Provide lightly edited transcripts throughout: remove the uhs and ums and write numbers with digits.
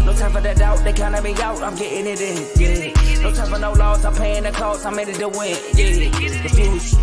No time for the doubt, they counting me out, I'm getting it in, yeah. No time for no loss, I'm paying the cost, I'm in it to win, yeah. Diffuse,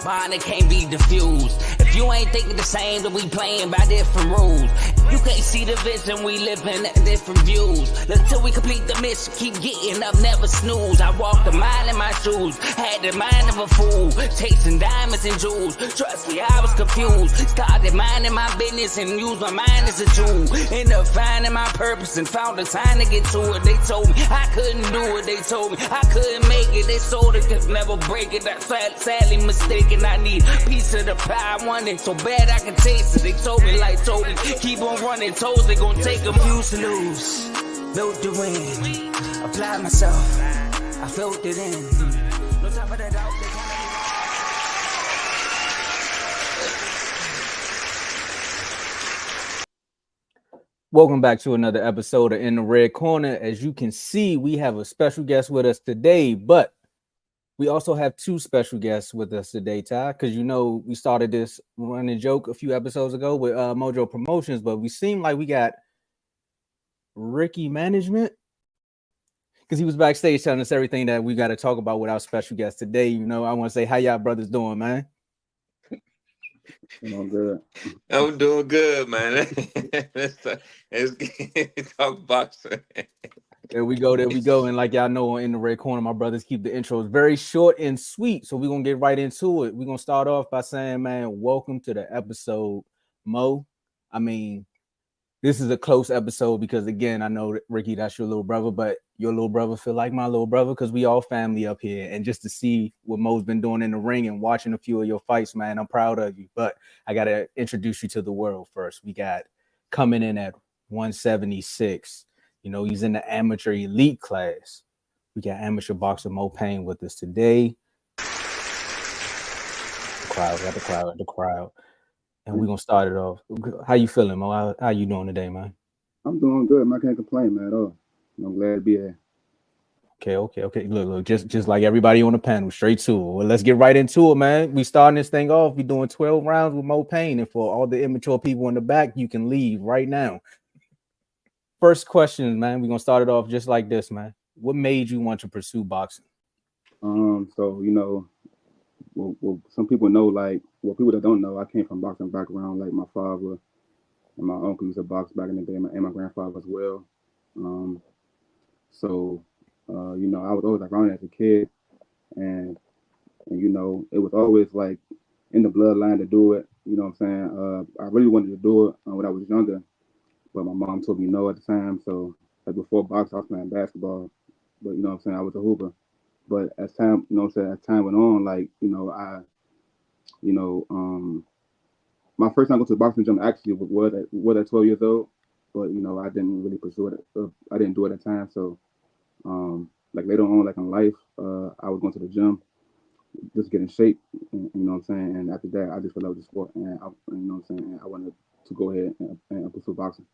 mine it can't be diffused. If you ain't thinking the same, then we playing by different rules. You can't see the vision, we living at different views. Until we complete the mission, keep getting up, never snooze. I walked a mile in my shoes, had the mind of a fool, chasing diamonds and jewels. Trust me, I was confused. Started minding my business and used my mind as a tool. Ended up finding my purpose and found the time to get to it. They told me I couldn't do it, they told me I couldn't make it. They sold it, could never break it. That's sadly mistaken. I need a piece of the pie, I want it so bad I can taste it. They told me like Toby, keep on running, toes they gon' take them. Used to lose, built to win, apply myself, I felt it in. No time for that doubt, they Welcome back to another episode of In the Red Corner. As you can see, we have a special guest with us today, but we also have two special guests with us today, Ty, because you know we started this running joke a few episodes ago with Mojo Promotions, but we seem like we got Ricky Management because he was backstage telling us everything that we got to talk about with our special guest today. You know, I want to say, how y'all brothers doing, man? I'm good. I'm doing good, man. Let's talk boxing. There we go. And like y'all know, In the Red Corner, my brothers keep the intros very short and sweet. So we're going to get right into it. We're going to start off by saying, man, welcome to the episode, Mo. I mean, this is a close episode because, again, I know, Ricky, that's your little brother, but your little brother feel like my little brother because we all family up here. And just to see what Mo's been doing in the ring and watching a few of your fights, man, I'm proud of you. But I got to introduce you to the world first. We got coming in at 176. You know, he's in the amateur elite class. We got amateur boxer Moe Payne with us today. The crowd. And we're going to start it off. How you feeling, Mo? How you doing today, man? I'm doing good, man. I can't complain, man, at all. I'm glad to be here. Okay. Look, just like everybody on the panel, straight to it. Well, let's get right into it, man. We starting this thing off. We doing 12 rounds with Moe Payne. And for all the immature people in the back, you can leave right now. First question, man. We're gonna start it off just like this, man. What made you want to pursue boxing? So you know, well, some people know, like, well, people that don't know, I came from boxing background. Like my father and my uncle used to box back in the day, and my grandfather as well. You know, I was always around as a kid, and you know, it was always like in the bloodline to do it. You know what I'm saying? I really wanted to do it when I was younger. But my mom told me no at the time. So like before boxing, I was playing basketball. But you know what I'm saying, I was a hooper. But as time, you know what I'm saying, as time went on, like, you know, my first time I go to the boxing gym actually was at 12 years old. But you know, I didn't really pursue it. I didn't do it at the time. So like later on, like in life, I was going to the gym, just get in shape. And, you know what I'm saying. And after that, I just fell out with the sport, and you know what I'm saying. And I wanted to go ahead and pursue boxing.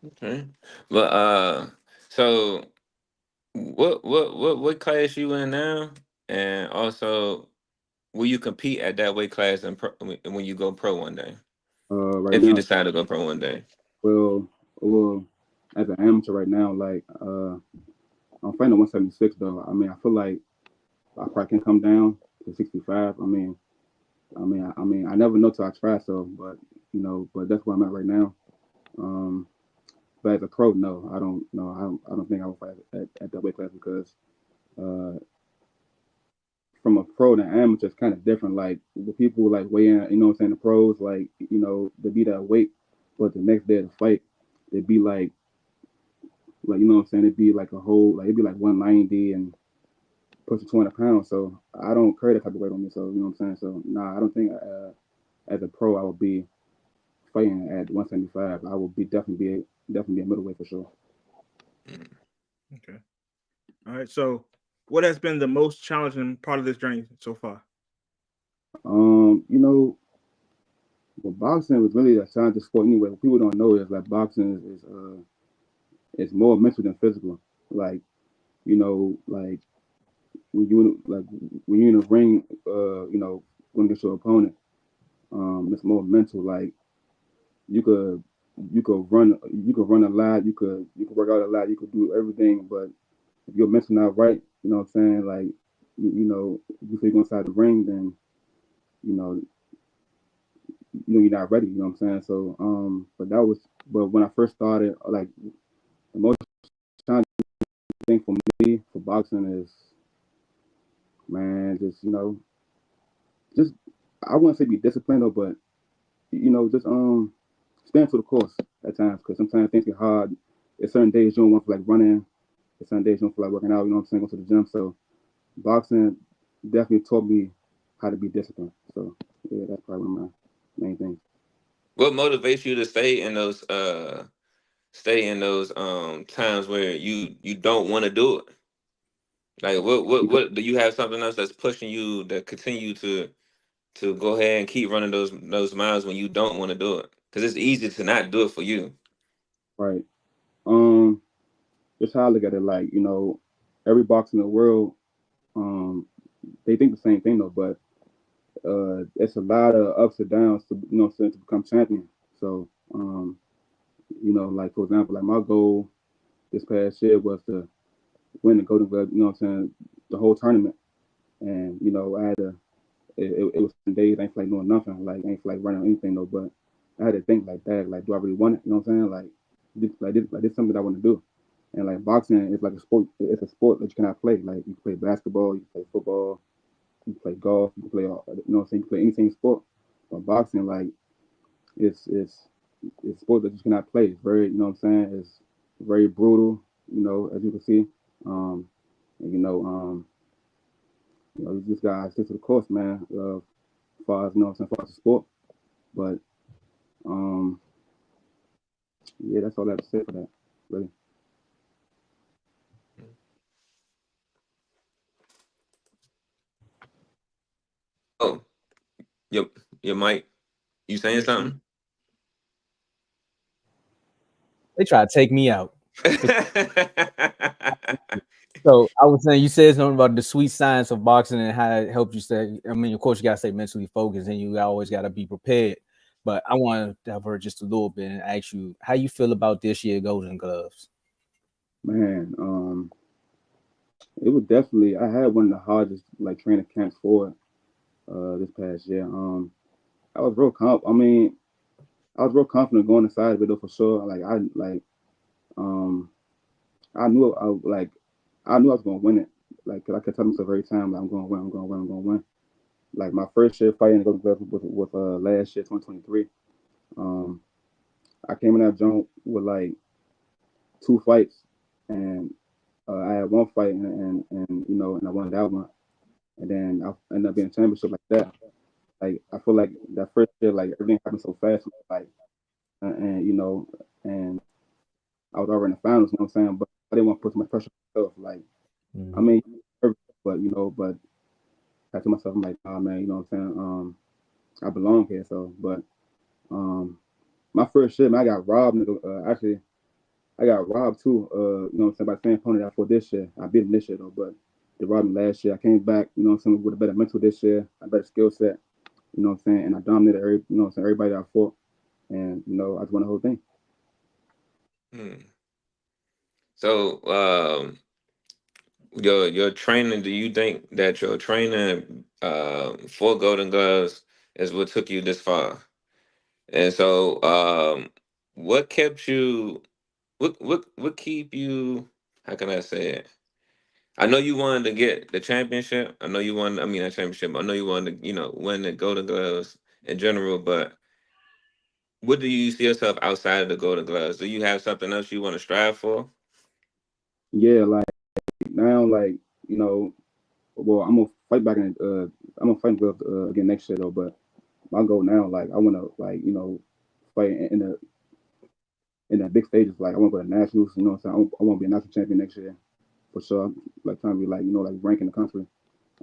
Okay, but so what class you in now, and also will you compete at that weight class when you go pro one day? Right if now, you decide to go pro one day. Well, as an amateur right now, like I'm fighting at 176 though. I mean, I feel like I probably can come down to 65. I mean, I never know till I try. So, but you know, but that's where I'm at right now. But as a pro, no, I don't know. I don't think I will fight at that weight class because from a pro to amateur, it's kind of different. Like the people like weigh in, you know what I'm saying? The pros, like, you know, they be that weight, but the next day of the fight, they'd be like, you know what I'm saying? It'd be like a whole, like, it'd be like 190 and pushing 200 pounds. So I don't carry that type of weight on me. So, you know what I'm saying? So, nah, I don't think as a pro, I would be fighting at 175. I would definitely be a middleweight for sure. Okay. All right. So, what has been the most challenging part of this journey so far? You know, well, boxing was really a challenging sport anyway. What people don't know is that boxing is more mental than physical. Like, you know, like when you're in a ring, you know, going against your opponent, it's more mental. Like you could you could run a lot, you could work out a lot, you could do everything, but if your mental not right, you know what I'm saying, like before you go inside the ring, then you know you're not ready. You know what I'm saying? So but when I first started, like the most challenging thing for me for boxing is, man, just I wouldn't say be disciplined though, but just stand to the course at times, because sometimes things get hard. There's certain days you don't want to feel like running. There's certain days you don't feel like working out. You know what I'm saying? Go to the gym. So boxing definitely taught me how to be disciplined. So yeah, that's probably one of my main things. What motivates you to stay in those times where you don't want to do it? Like Because what do you have something else that's pushing you to continue to go ahead and keep running those miles when you don't want to do it? Because it's easy to not do it for you. right, um, just how I look at it, like every boxer in the world, um, they think the same thing though, but it's a lot of ups and downs to what I'm saying, to become champion. So like for example, like my goal this past year was to win the Golden Glove. You know what I'm saying, the whole tournament, and I had to. It was some days I ain't feel like doing nothing, like I ain't feel like running or anything though, but I had to think like that, like do I really want it? You know what I'm saying? This something that I want to do. And like boxing is like a sport. It's a sport that you cannot play. Like you can play basketball, you can play football, you can play golf, you can play what I'm saying, you can play anything sport. But boxing, like it's a sport that you cannot play. It's very, you know what I'm saying, it's very brutal, as you can see. Um and, you just gotta stick to the course, man. As far as as far as the sport. But um yeah, that's all I have to say for that. Really. Oh, your your mic. You saying something? They try to take me out. So I was saying, you said something about the sweet science of boxing and how it helped you stay. I mean, of course, you gotta stay mentally focused, and you always gotta be prepared. But I want to divert just a little bit and ask you how you feel about this year Golden Gloves. Man, it was definitely, I had one of the hardest like training camps for it this past year. I was real I was real confident going inside of it though, for sure. Um I knew I knew I was gonna win it. Like 'cause I kept telling myself every time, like, I'm gonna win, I'm gonna win, I'm gonna win. Like my first year fighting the Golden Gloves with last year 2023. Um, I came in that joint with like two fights, and I had one fight, and I won that one, and then I ended up being a championship like that. Like I feel like that first year, like everything happened so fast, like and I was already in the finals. You know what I'm saying? But I didn't want to put too much pressure on myself. Like I Mhm. mean, but I told myself, I'm like, oh man, you know what I'm saying? I belong here. So, but um, my first year, man, I got robbed. Actually, I got robbed too. What I'm saying, by the same opponent I fought this year. I beat him this year though, but they robbed me last year. I came back, what I'm saying, with a better mental this year, a better skill set. You know what I'm saying, and I dominated what I'm saying, everybody that I fought, and I just won the whole thing. Hmm. So, your training. Do you think that your training for Golden Gloves is what took you this far? And so, what kept you? What keep you? How can I say it? I know you wanted to get the championship. I know you wanted. I mean, not championship. I know you wanted to, win the Golden Gloves in general. But what do you see yourself outside of the Golden Gloves? Do you have something else you want to strive for? Yeah, like now, like you know, well, I'm gonna fight back in. I'm gonna fight again next year though. But my goal now, like I wanna fight in the big stages. Like I wanna go to nationals. You know what I'm saying? I wanna be a national champion next year for sure. Like trying to be like like ranking the country.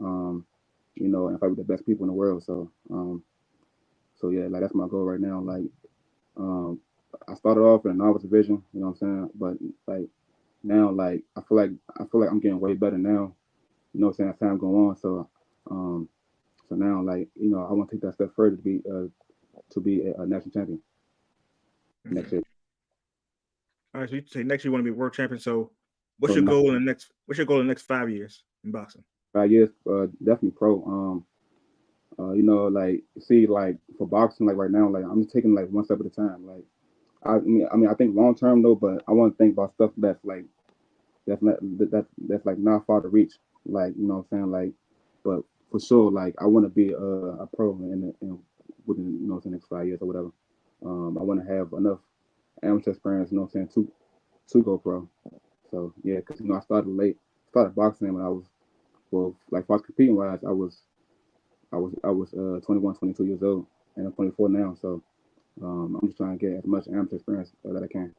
Um, and fight with the best people in the world. So yeah, like that's my goal right now. Like um, I started off in a novice division. You know what I'm saying? But like now, like I feel like I'm getting way better now. You know what I'm saying? As time go on, um, so now like I want to take that step further to be a national champion. next year. All right, so you say next year you want to be world champion. So what's So your goal in the next 5 years in boxing? 5 years, definitely pro. You know, like see, like for boxing, like right now, like I'm just taking like one step at a time. Like I mean, I think long term though, but I want to think about stuff that's like that's not that's like not far to reach. Like you know what I'm saying, like, but for sure, like I want to be a pro in within you know the next 5 years or whatever. I want to have enough amateur experience, you know what I'm saying, to go pro. So yeah, because you know I started late, started boxing when I was like far competing wise, I was 21, 22 years old, and I'm 24 now. So I'm just trying to get as much amateur experience that I can.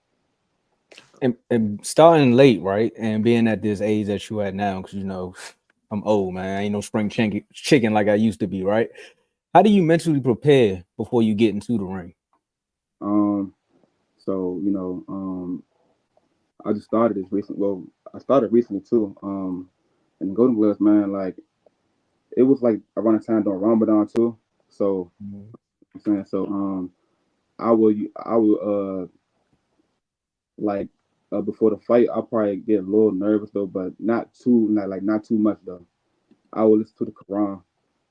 And starting late, right? And being at this age that you at now, because you know, I'm old, man. I ain't no spring chicken like I used to be, right? How do you mentally prepare before you get into the ring? So you know, I just started this recently. Well, I started recently too. And the Golden Gloves, man, like it was like around the time during Ramadan too. So I'm saying, so I will like before the fight, I'll probably get a little nervous though, but not too much though. I will listen to the Quran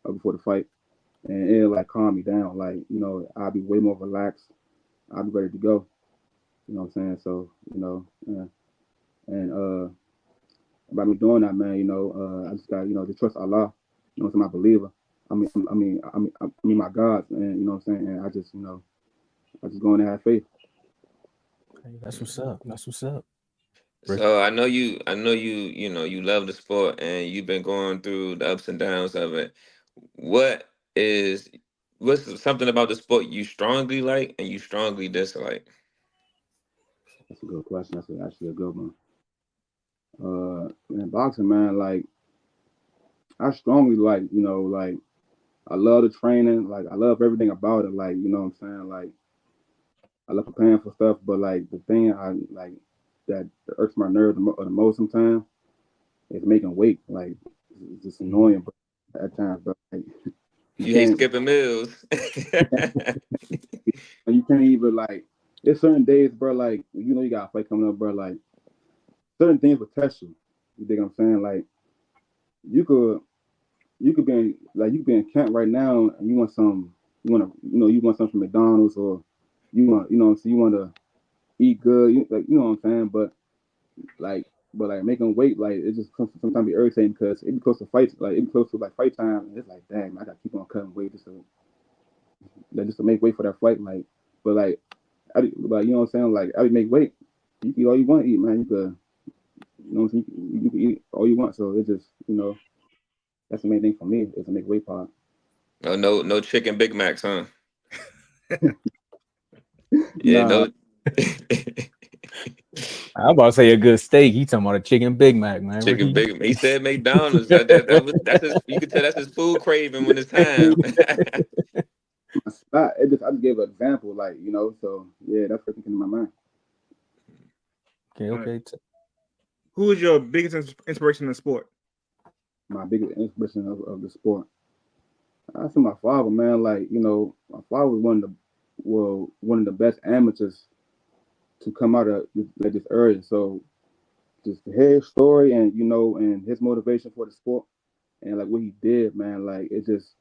before the fight, and it'll like calm me down. Like you know, I'll be way more relaxed. I'll be ready to go. You know what I'm saying? So you know, and by me doing that, man, you know, I just got you know to trust Allah. You know, to my believer. I mean, my God, and you know what I'm saying. And I just, you know, I just go in and have faith. Hey, that's what's up. That's what's up. Rick. So you know, you love the sport and you've been going through the ups and downs of it. What is what's something about the sport you strongly like and you strongly dislike? That's a good question. That's actually a good one. In boxing, man, like I strongly like, you know, like I love the training, like I love everything about it, like you know what I'm saying, like I love preparing for stuff, but like the thing I like that irks my nerve the most sometimes is making weight. Like it's just annoying, but at times, but like you You hate can't, skipping meals. you can't even like. There's certain days, bro. Like you know, you got a fight coming up, bro. Like certain things will test you. You think I'm saying? Like you could, you could be in, like you could be in camp right now, and you want some, you want something from McDonald's, or so you want to eat good. Like you know what I'm saying? Like, but like making weight, like it just sometimes be irritating because it be close to fight, like it be close to like fight time, and it's like, dang, I gotta keep on cutting weight just to make weight for that fight. Like, but like you know what I'm saying? Like, I would make weight. You can eat all you want to eat, man. You could, you know what I'm saying? You can eat all you want. So it just, you know, that's the main thing for me is to make weight part. Oh, no chicken Big Macs, huh? Yeah, Nah, no. I'm about to say a good steak. He talking about a chicken Big Mac, man. Chicken Ricky. Big. He said McDonald's. That's his. You can tell that's his food craving when it's time. my spot. I just gave an example, like you know. So yeah, that's what came in my mind. Okay, All right. okay. Who is your biggest inspiration in the sport? My biggest inspiration of the sport. I see my father, man. Like you know, my father was one of the best amateurs to come out of like this area. So just to hear his story and you know and his motivation for the sport and like what he did, man, like it just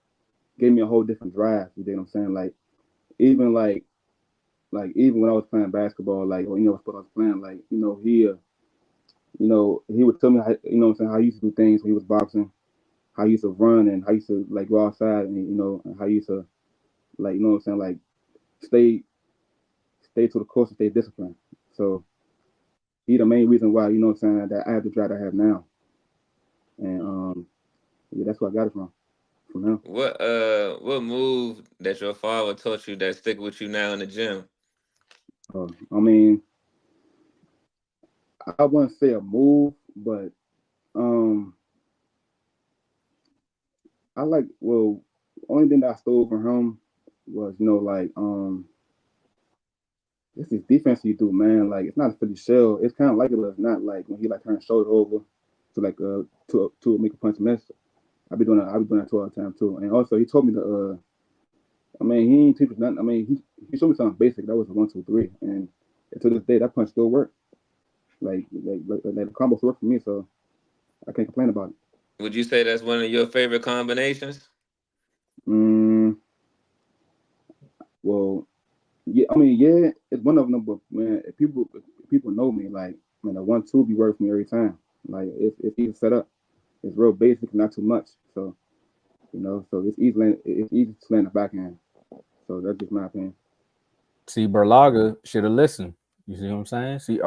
gave me a whole different drive. You know what I'm saying? Even even when I was playing basketball, like or you know what I was playing, like he would tell me how you know what I'm saying how he used to do things when he was boxing, how he used to run and how he used to like go outside and you know and how he used to like you know what I'm saying like stay stay to the course and stay disciplined. So he the main reason why you know what I'm saying that I have the drive I have now. And yeah, that's where I got it from him. What move that your father taught you that stick with you now in the gym? I mean, I wouldn't say a move, but um, I like only thing that I stole from him was you know like this is defense you do, man. Like it's not a Philly shell. It's kind of like it, but it's not like when he like turns shoulder over to like to make a punch miss. I be doing that 12 all the time too. And also he told me to I mean, he ain't teach us nothing. I mean, he showed me something basic. That was a 1-2-3, and to this day, that punch still works. Like the combo still work for me, so I can't complain about it. Would you say that's one of your favorite combinations? Mm, well, yeah. I mean, yeah, it's one of them. But man, if people know me, like, man, the 1-2 be working for me every time. Like, it's easy set up. It's real basic, not too much. So so it's easy to land the backhand. So that's just my opinion. See, Berlaga should have listened. You see what I'm saying? See,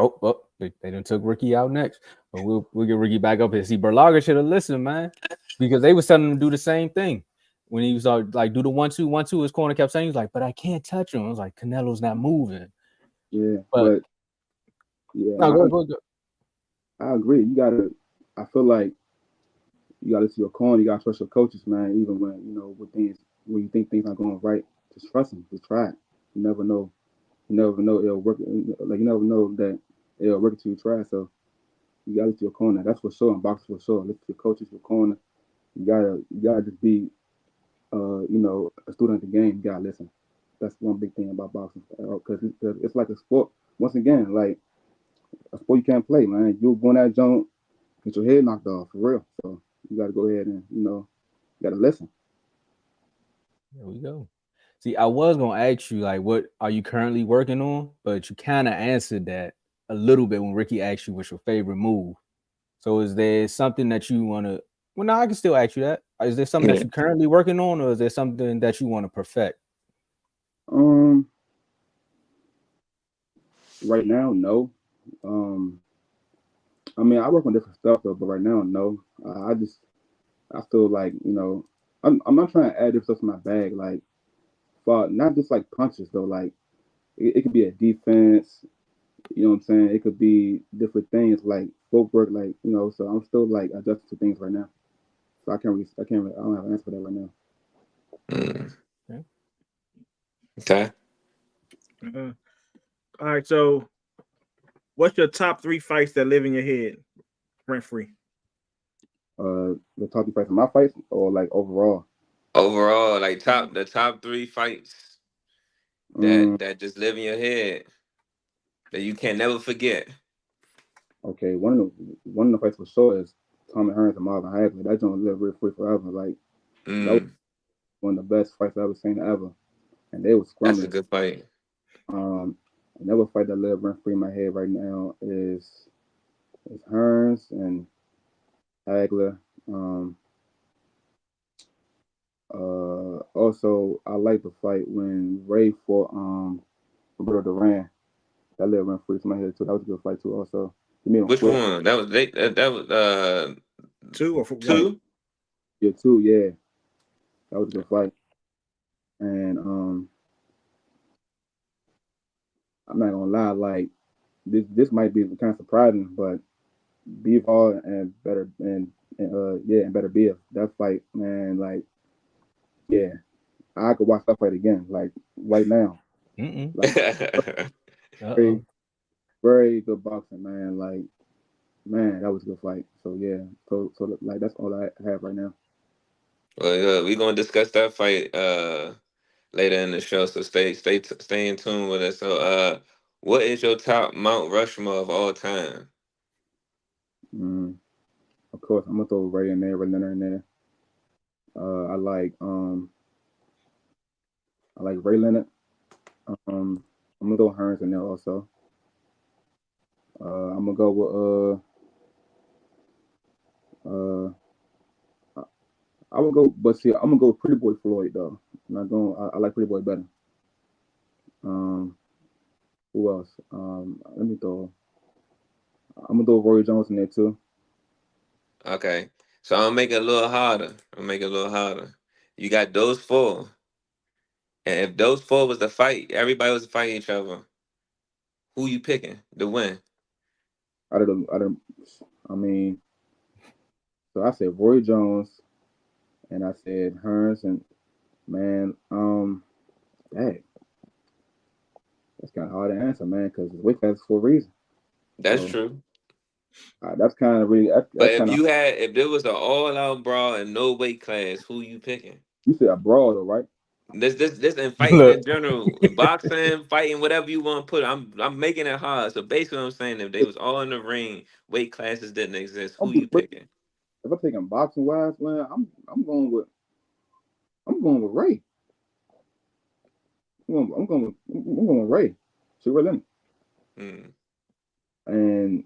they done took Ricky out next, but we'll get Ricky back up here. See, Berlaga should have listened, man, because they was telling him to do the same thing when he was like do the 1-2, 1-2. His corner kept saying he was like, but I can't touch him. I was like, Canelo's not moving. Yeah, But yeah, no, go. I agree. I feel like you gotta see your corner. You gotta trust your coaches, man. Even when when you think things are going right, just trust them. Just try it. You never know. You never know it'll work. Like, you never know that it'll work until you try. So you gotta see your corner. That's for sure. In boxing, for sure. Look at your coaches, your corner. You gotta just be a student of the game. You gotta listen. That's one big thing about boxing, because it's like a sport. Once again, like a sport you can't play, man. You'll go in that joint, get your head knocked off for real. So you got to go ahead and you got to listen. There we go. See, I was gonna ask you like, what are you currently working on? But you kind of answered that a little bit when Ricky asked you what's your favorite move. So is there something that you want to? Well, no, I can still ask you that. Is there something that Yeah. you're currently working on, or is there something that you want to perfect? Um, right now, no. Um, I mean, I work on different stuff though, but right now, no. I feel like I'm not trying to add different stuff to my bag, like for not just like punches though. Like it could be a defense. You know what I'm saying? It could be different things like footwork, like So I'm still like adjusting to things right now. So I don't have an answer for that right now. Mm. Okay. Okay. Uh, all right. So, what's your top 3 fights that live in your head, rent free? The top 3 fights in my fights or like overall. Overall, like the top 3 fights Um, that just live in your head that you can never forget. okay, one of the fights for sure is Tommy Hearns and Marvin Hagler. That joint live real free forever. Like that was Mm, one of the best fights I've ever seen ever, and they was that's a scrumming. good fight. Another fight that live rent free in my head right now is Hearns and Hagler. Um, Also, I like the fight when Ray fought Roberto Duran. That live rent free to my head too. That was a good fight too. Also, he made him Which quit. one? That was 2 or for 1? 2. Yeah, too. Yeah, that was a good fight. And I'm not gonna lie, like this might be kind of surprising, but Bivol and Beterbiev. That fight, man, like yeah, I could watch that fight again, like right now. Like very Uh-oh. very good boxing, man. Like man, that was a good fight. So yeah, so like that's all I have right now. Well, we're gonna discuss that fight later in the show. So stay in tune with us. So, what is your top Mount Rushmore of all time? Mm, of course, I'm gonna throw Ray in there, Ray Leonard in there. Uh, I like um I like Ray Leonard. I'm gonna throw Hearns in there also. I'm gonna go with uh I would go, but see, I'm gonna go with Pretty Boy Floyd though. I'm not going. I like Pretty Boy better. Um, who else? Let me throw. I'm gonna throw Roy Jones in there too. Okay, so I'll make it a little harder. I'll make it a little harder. You got those 4, and if those 4 was the fight, everybody was fighting each other. Who you picking to win? I don't. I mean, so I said Roy Jones, and I said Hearns, and man, hey, that's kind of hard to answer, man, because it's weight class for a reason. That's So true. that's kind of really But that's kind of. if there was an all out brawl and no weight class, who you picking? You said a brawl though, right? This and fighting Look, in general, boxing, fighting, whatever you want to put. I'm making it hard. So basically, what I'm saying, if they was all in the ring, weight classes didn't exist. Who you But picking? if I'm taking boxing wise, man, I'm going with Ray. I'm going with Ray. Sugar Lemon. Hmm. And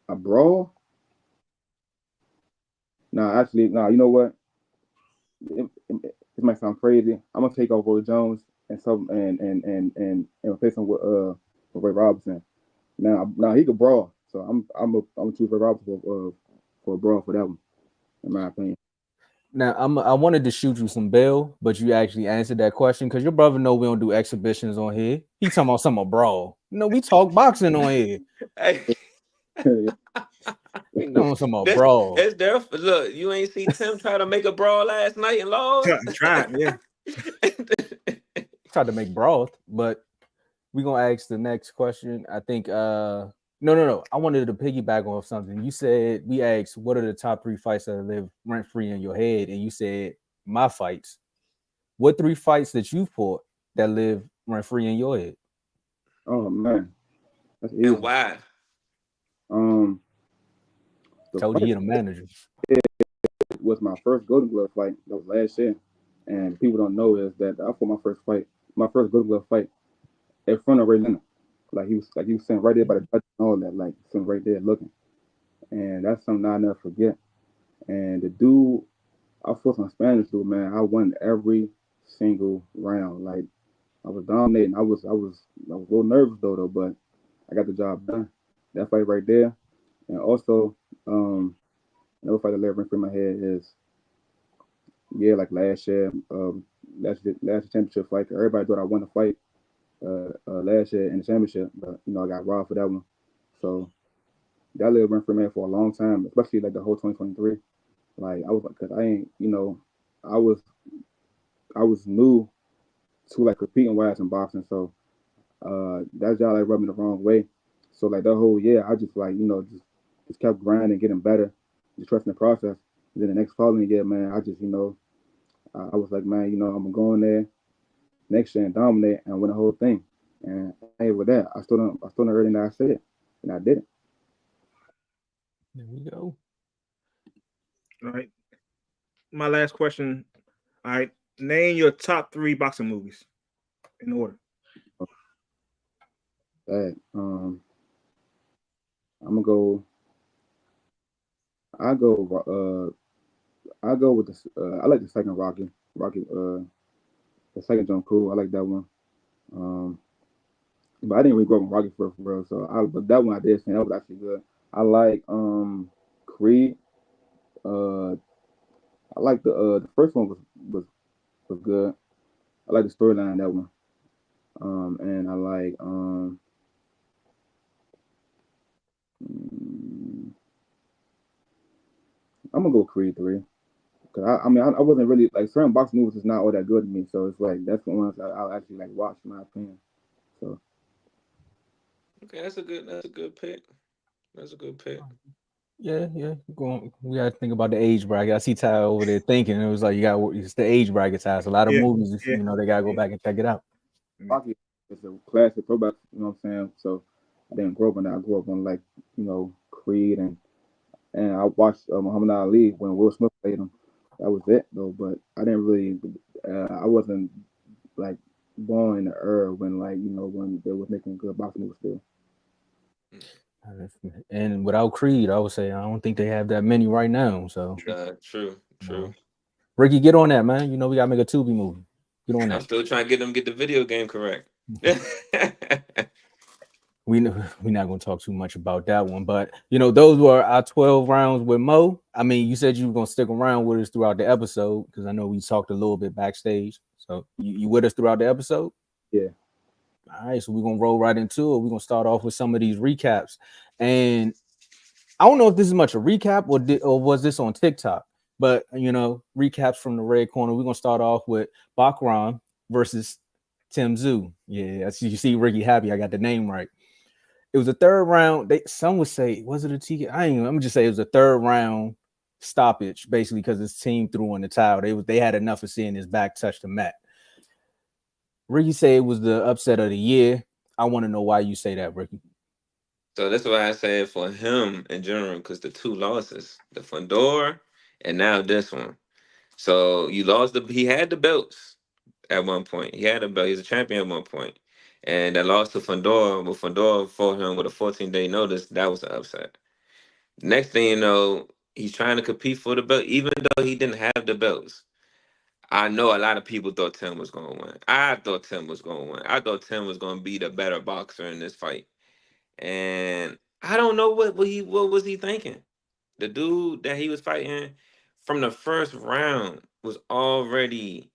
a brawl. Nah, actually, nah. You know what? It might sound crazy. I'm gonna take over Roy Jones and some and replace him with Ray Robinson. Now he could brawl, so I'm choose Ray Robinson for a brawl for that one, in my opinion. now I wanted to shoot you some bail, but you actually answered that question because your brother know we don't do exhibitions on here. He talking about some brawl. No, we talk boxing on here. Hey, We know some this brawl. it's there. Look, you ain't see Tim try to make a brawl last night and lost. Tried, yeah. Tried to make broth, but we gonna ask the next question. I think no. I wanted to piggyback off something. You said we asked what are the top 3 fights that live rent free in your head, and you said my fights. What 3 fights that you fought that live rent free in your head? Oh man, that's And easy. why? Um, the Told you fight he the manager. was my first Golden Glove fight. That was last year, and people don't know is that I fought my first Golden Glove fight in front of Ray Leonard. Like he was sitting right there by the judge and all that, like sitting right there looking. And that's something I'll never forget. And the dude, I fought some Spanish dude, man. I won every single round. Like I was dominating. I was a little nervous though, but I got the job done. That fight right there, and also another fight that live rent free in my head is like last year, last championship fight. Everybody thought I won the fight last year in the championship, but I got robbed for that one. So that live rent free man for a long time, especially like the whole 2023. Like I was like, cause I ain't, I was I was new to like competing wise in boxing, so that job like rubbed me the wrong way. So like that whole year, I just like just kept grinding, getting better, just trusting the process. And then the next following year, man, I just I was like, man, I'm gonna go in there next year and dominate and win the whole thing. And hey, with that, I still not everything that I said, and I did it. There we go. All right. My last question. All right. Name your top 3 boxing movies in order. That I'm gonna go. I go. I go with the. I like the second Rocky. Rocky. The second John Cool. I like that one. Um, but I didn't really grow up with Rocky for real. But that one I did see. That was actually good. I like Creed. Uh, I like the first one was good. I like the storyline in that one. And I like mm, I'm gonna go with Creed 3. Cause I wasn't really like certain boxing movies is not all that good to me. So it's like that's the ones I'll actually like watch in my opinion. So Okay, that's a good pick. That's a good pick. Yeah. We gotta think about the age bracket. I see Ty over there thinking it was like it's the age bracket, Ty. So a lot of Yeah, movies, yeah. they gotta go back and check it out. Rocky is a classic throwback. You know what I'm saying? So I didn't grow up on that. I grew up on like Creed and I watched Muhammad Ali when Will Smith played him. That was it though. But I didn't really. I wasn't like born in the era when when they was making good boxing movies still. And without Creed, I would say I don't think they have that many right now. So True. Ricky, get on that, man. We gotta make a Tubi movie. Get on I'm that. still trying to get them get the video game correct. We're not gonna talk too much about that one, but those were our 12 rounds with Mo. I mean, you said you were gonna stick around with us throughout the episode because I know we talked a little bit backstage. So you with us throughout the episode? Yeah. All right, so we're gonna roll right into it. We're gonna start off with some of these recaps, and I don't know if this is much a recap or was this on TikTok, but recaps from the red corner. We're gonna start off with Bakram versus Tim Tszyu. Yeah, you see Ricky happy. I got the name right. It was a third round. Some would say, was it a TK? I'm gonna just say it was a third round stoppage, basically because his team threw on the towel. They had enough of seeing his back touch the mat. Ricky said it was the upset of the year. I want to know why you say that, Ricky. So that's why I said for him in general, because the two losses, the Fedor and now this one. So you lost he had the belts at one point. He had a belt. He's a champion at one point. And that loss to Fedor, when Fedor fought him with a 14-day notice, that was an upset. Next thing you know, he's trying to compete for the belt, even though he didn't have the belts. I know a lot of people thought Tim was going to win. I thought Tim was going to win. I thought Tim was going to be the better boxer in this fight. And I don't know what was he thinking. The dude that he was fighting from the first round was already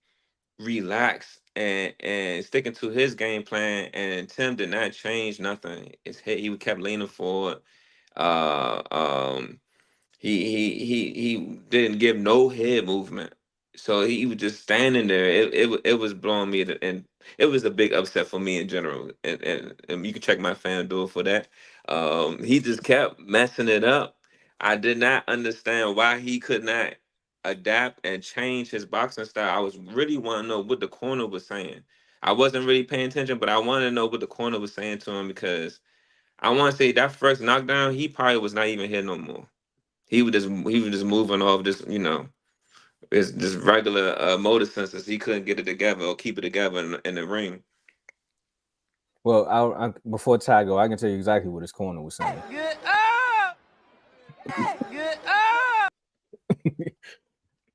relaxed and sticking to his game plan, and Tim did not change nothing. He kept leaning forward. Uh, um, he didn't give no head movement, so he was just standing there. It was blowing me, and it was a big upset for me in general. And you can check my fan duel for that. He just kept messing it up. I did not understand why he could not adapt and change his boxing style. I was really want to know what the corner was saying. I wasn't really paying attention, but I wanted to know what the corner was saying to him, because I want to say that first knockdown, he probably was not even here no more. He was just moving off this, it's just regular motor sensors. He couldn't get it together or keep it together in the ring. Well, I before Ty go, I can tell you exactly what his corner was saying. Get up! Get up!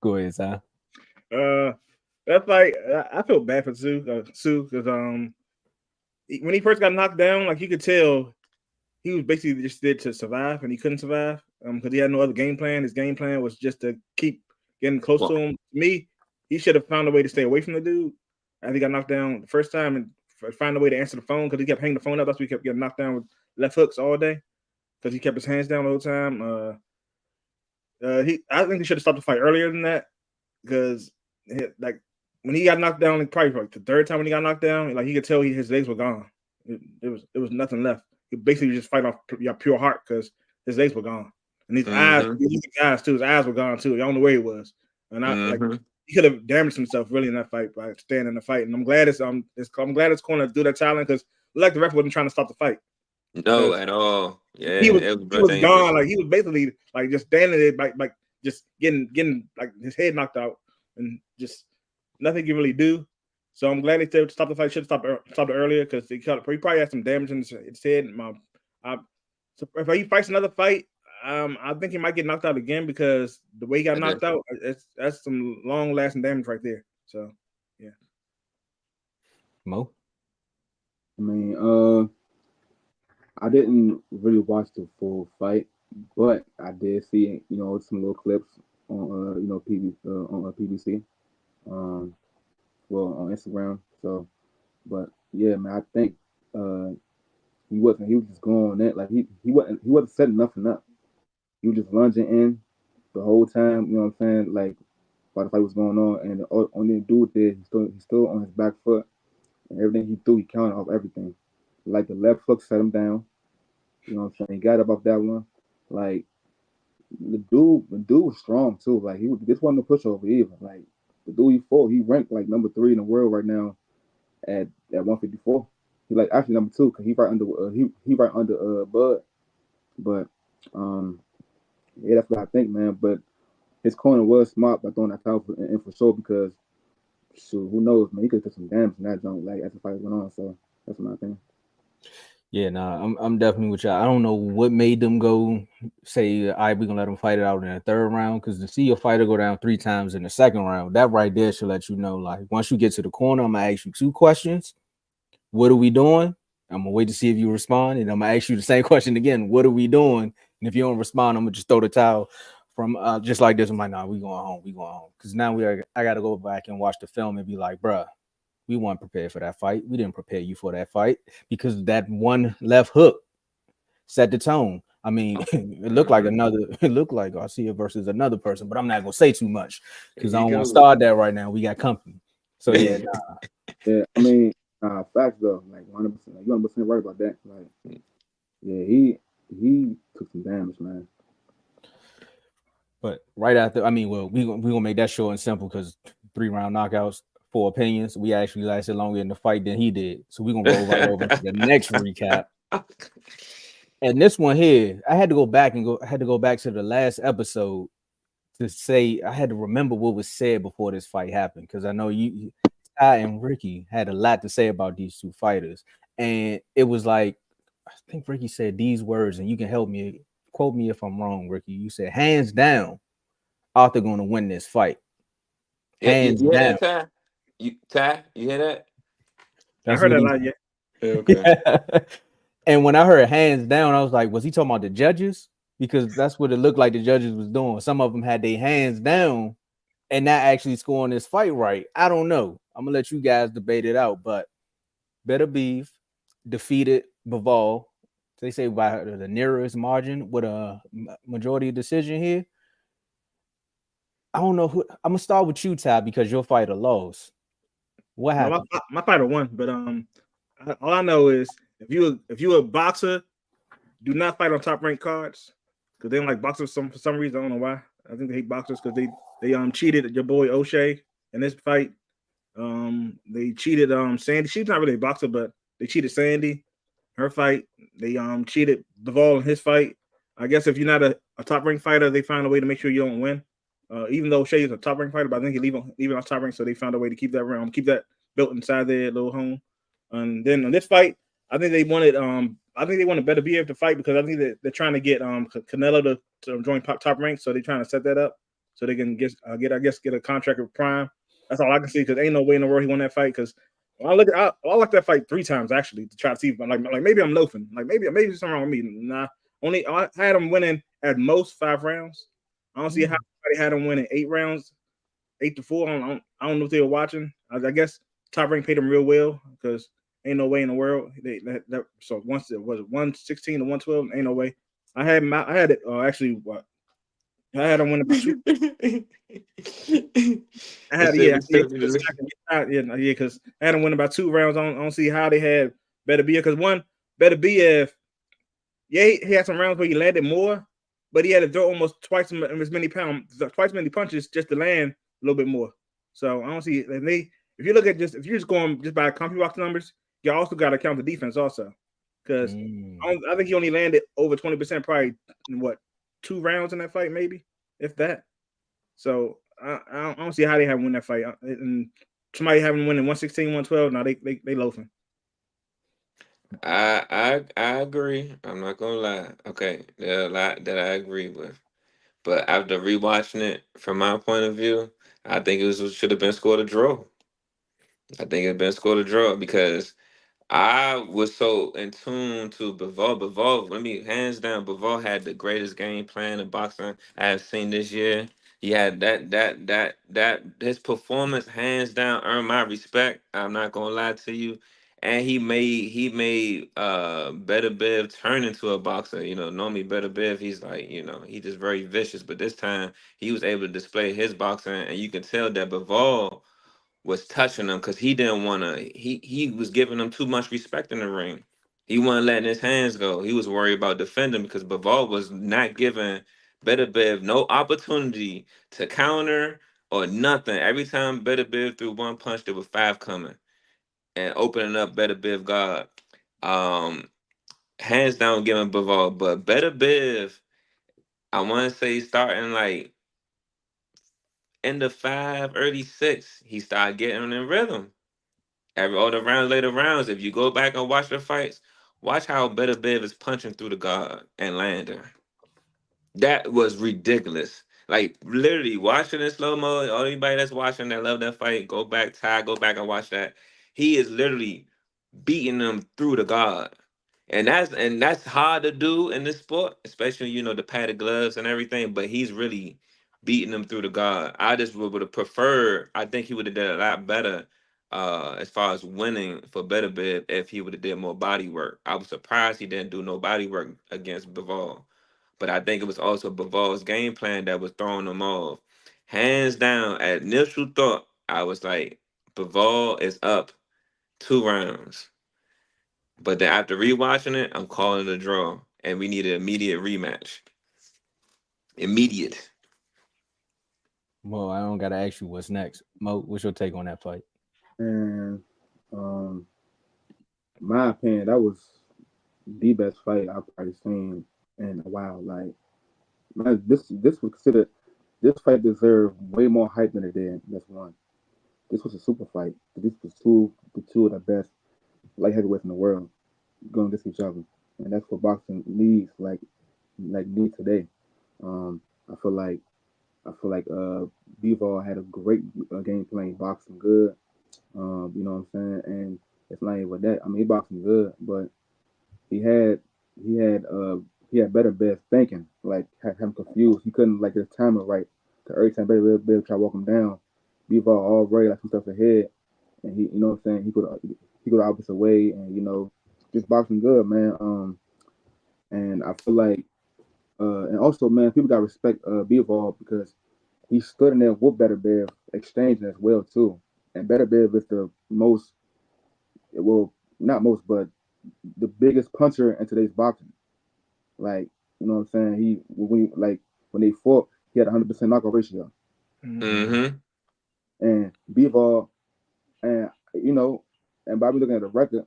Go ahead, Ty. That's like I feel bad for Sue because when he first got knocked down, like you could tell he was basically just there to survive, and he couldn't survive because he had no other game plan. His game plan was just to keep getting close to him. To me, he should have found a way to stay away from the dude. After he got knocked down the first time, and find a way to answer the phone, because he kept hanging the phone up. That's why he kept getting knocked down with left hooks all day, because he kept his hands down the whole time. I think he should have stopped the fight earlier than that, because like when he got knocked down, like probably like the third time when he got knocked down, like he could tell his legs were gone. There was nothing left. He basically just fight off your pure heart because his legs were gone, and his eyes too. His eyes were gone too. I don't know where he was, and like he could have damaged himself really in that fight by staying in the fight. And I'm glad it's glad it's going to do that challenge, because like the ref wasn't trying to stop the fight. No, at all. Yeah, he was gone. Like he was basically like just standing there, like just getting like his head knocked out, and just nothing he can really do. So I'm glad they stopped the fight. Should have stopped it earlier, because he probably had some damage in his head. So if he fights another fight, I think he might get knocked out again, because the way he got knocked out, that's some long lasting damage right there. So yeah. Mo? I mean, I didn't really watch the full fight, but I did see, some little clips on, PBC, well, on Instagram. So, but yeah, man, I think he was just going on that, like he wasn't setting nothing up. He was just lunging in the whole time. You know what I'm saying? Like while the fight was going on, and the only dude there, he's still on his back foot, and everything he threw, he counted off everything. Like the left hook set him down. You know what I'm saying? He got up off that one. Like the dude was strong too. Like this wasn't a pushover either. Like the dude he fought, he ranked like number 3 in the world right now at 154. He like actually number 2, because he right under Bud. But yeah, that's what I think, man. But his corner was smart by throwing that towel in for sure, because shoot, who knows, man? He could get some damage in that joint like as the fight went on. So that's my thing. Yeah, I'm definitely with y'all. I don't know what made them go say, all right, we're gonna let them fight it out in the third round, because to see a fighter go down 3 times in the second round, that right there should let you know, like, once you get to the corner, I'm gonna ask you 2 questions. What are we doing? I'm gonna wait to see if you respond, and I'm gonna ask you the same question again. What are we doing? And if you don't respond, I'm gonna just throw the towel from just like this. I'm like, nah, we going home. Because now I gotta go back and watch the film and be like, bruh, we weren't prepared for that fight. We didn't prepare you for that fight, because that one left hook set the tone. I mean, it looked like Garcia versus another person, but I'm not gonna say too much because I don't want to start that right now. We got company. So yeah, yeah. I mean, facts though, like 100%. Like, you're 100% right about that. Like, yeah, he took some damage, man. But right after, I mean, well, we gonna make that short and simple, because 3-round knockouts. for opinions. We actually lasted longer in the fight than he did. So we're gonna roll right over to the next recap. And this one here, I had to go back to the last episode to say I had to remember what was said before this fight happened, because I know Ty and Ricky had a lot to say about these two fighters. And it was like, I think Ricky said these words, and you can help me, quote me if I'm wrong, Ricky. You said, hands down, Arthur gonna win this fight. Hands you hear down. that, Ty? You hear that? I heard that a lot. Yeah. Okay. And when I heard hands down, I was like, was he talking about the judges? Because that's what it looked like the judges was doing. Some of them had their hands down and not actually scoring this fight right. I don't know. I'm gonna let you guys debate it out. But Beterbiev defeated Bivol, they say by the nearest margin with a majority decision here. I don't know who. I'm gonna start with you, Ty, because your fighter lost. What happened? No, my fighter won, but all I know is if you a boxer, do not fight on top ranked cards because they don't like boxers for some reason. I don't know why. I think they hate boxers because they cheated your boy O'Shea in this fight. They cheated Sandy. She's not really a boxer, but they cheated Sandy, her fight. They cheated Bivol in his fight. I guess if you're not a top ranked fighter, they find a way to make sure you don't win. Even though O'Shea is a top ranked fighter, but I think he leaving off top rank, so they found a way to keep that round, keep that built inside their little home. And then on this fight, I think they wanted Beterbiev to fight because I think that they're trying to get Canelo to join top rank, so they're trying to set that up so they can get a contract with Prime. That's all I can see because ain't no way in the world he won that fight. Because I like that fight 3 times actually to try to see if like maybe I'm loafing, like maybe something wrong with me. Nah, I had him winning at most 5 rounds. I don't see how somebody had him winning 8 rounds, 8-4. I don't know if they were watching. I guess Top Rank paid him real well because ain't no way in the world so once it was 116 to 112. Ain't no way. I had it actually what I had him winning by 2. I had because I had him winning by 2 rounds. I don't see how they had Beterbiev because Beterbiev, he had some rounds where he landed more, but he had to throw almost twice as many punches just to land a little bit more. So I don't see if you're just going just by CompuBox numbers, you also got to count the defense also because I think he only landed over 20%, probably in 2 rounds in that fight, maybe if that. So I don't see how they haven't won that fight. And somebody having winning 116, 112. Now they loafing. I agree. I'm not gonna lie. Okay, there are a lot that I agree with, but after rewatching it, from my point of view, I think should have been scored a draw. I think it'd been scored a draw because I was so in tune to Bivol. Bivol, hands down, Bivol had the greatest game plan in boxing I have seen this year. He had that his performance hands down earned my respect. I'm not gonna lie to you. And he made Beterbiev turn into a boxer. Normally Beterbiev, he's like, he just very vicious. But this time he was able to display his boxing, and you can tell that Bivol was touching him because he didn't want to. He was giving him too much respect in the ring. He wasn't letting his hands go. He was worried about defending because Bivol was not giving Beterbiev no opportunity to counter or nothing. Every time Beterbiev threw one punch, there was 5 coming and opening up Beterbiev guard. Hands down giving Bivol, but Beterbiev, I want to say starting like end of 5, early 6, he started getting in rhythm. All the later rounds, if you go back and watch the fights, watch how Beterbiev is punching through the guard and landing. That was ridiculous. Like literally watching in slow mo. Anybody that's watching that love that fight, go back and watch that. He is literally beating them through the guard. And that's hard to do in this sport, especially the padded gloves and everything. But he's really beating them through the guard. I just would have preferred. I think he would have done a lot better as far as winning for Beterbiev if he would have did more body work. I was surprised he didn't do no body work against Bivol, but I think it was also Bivol's game plan that was throwing him off. Hands down, at initial thought, I was like, Bivol is up 2 rounds. But then after rewatching it, I'm calling it a draw, and we need an immediate rematch. Immediate. Well, I don't gotta ask you what's next. Mo, what's your take on that fight? And my opinion, that was the best fight I've probably seen in a while. Like, man, this was considered this fight deserved way more hype than it did. That's one. This was a super fight. This was two of the best light heavyweights in the world going against each other, and that's what boxing needs. Like need today. I feel like Bivol had a great game plan, boxing good. You know what I'm saying? And it's not even with that. I mean, he boxing good, but he had he had uh he had better best thinking. Like had him confused. He couldn't like his timing right. Cause every time Better try to walk him down, Bivol already like some stuff ahead, and he you know what I'm saying he go the opposite way, and just boxing good, man. And I feel like and also man, people got to respect Bivol because he stood in there with Beterbiev exchanging as well too. And Beterbiev is the most, well, not most, but the biggest puncher in today's boxing. Like, you know what I'm saying? When they fought, he had 100% knockout ratio. Mm-hmm. And Bivol, and you know, and by me looking at the record,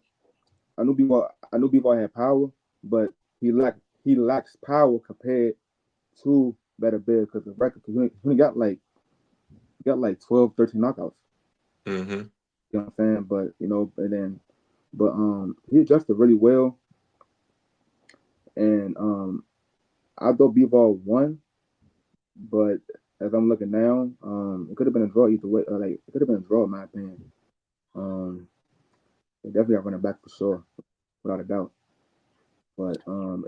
I knew Bivol had power, but he lacks power compared to Beterbiev because the record, cause he only got like 12, 13 knockouts. Mm-hmm. You know what I'm saying? But he adjusted really well, and I thought Bivol won, but as I'm looking now, it could have been a draw either way. Like it could have been a draw in my opinion. Um, they definitely got running back for sure, without a doubt. But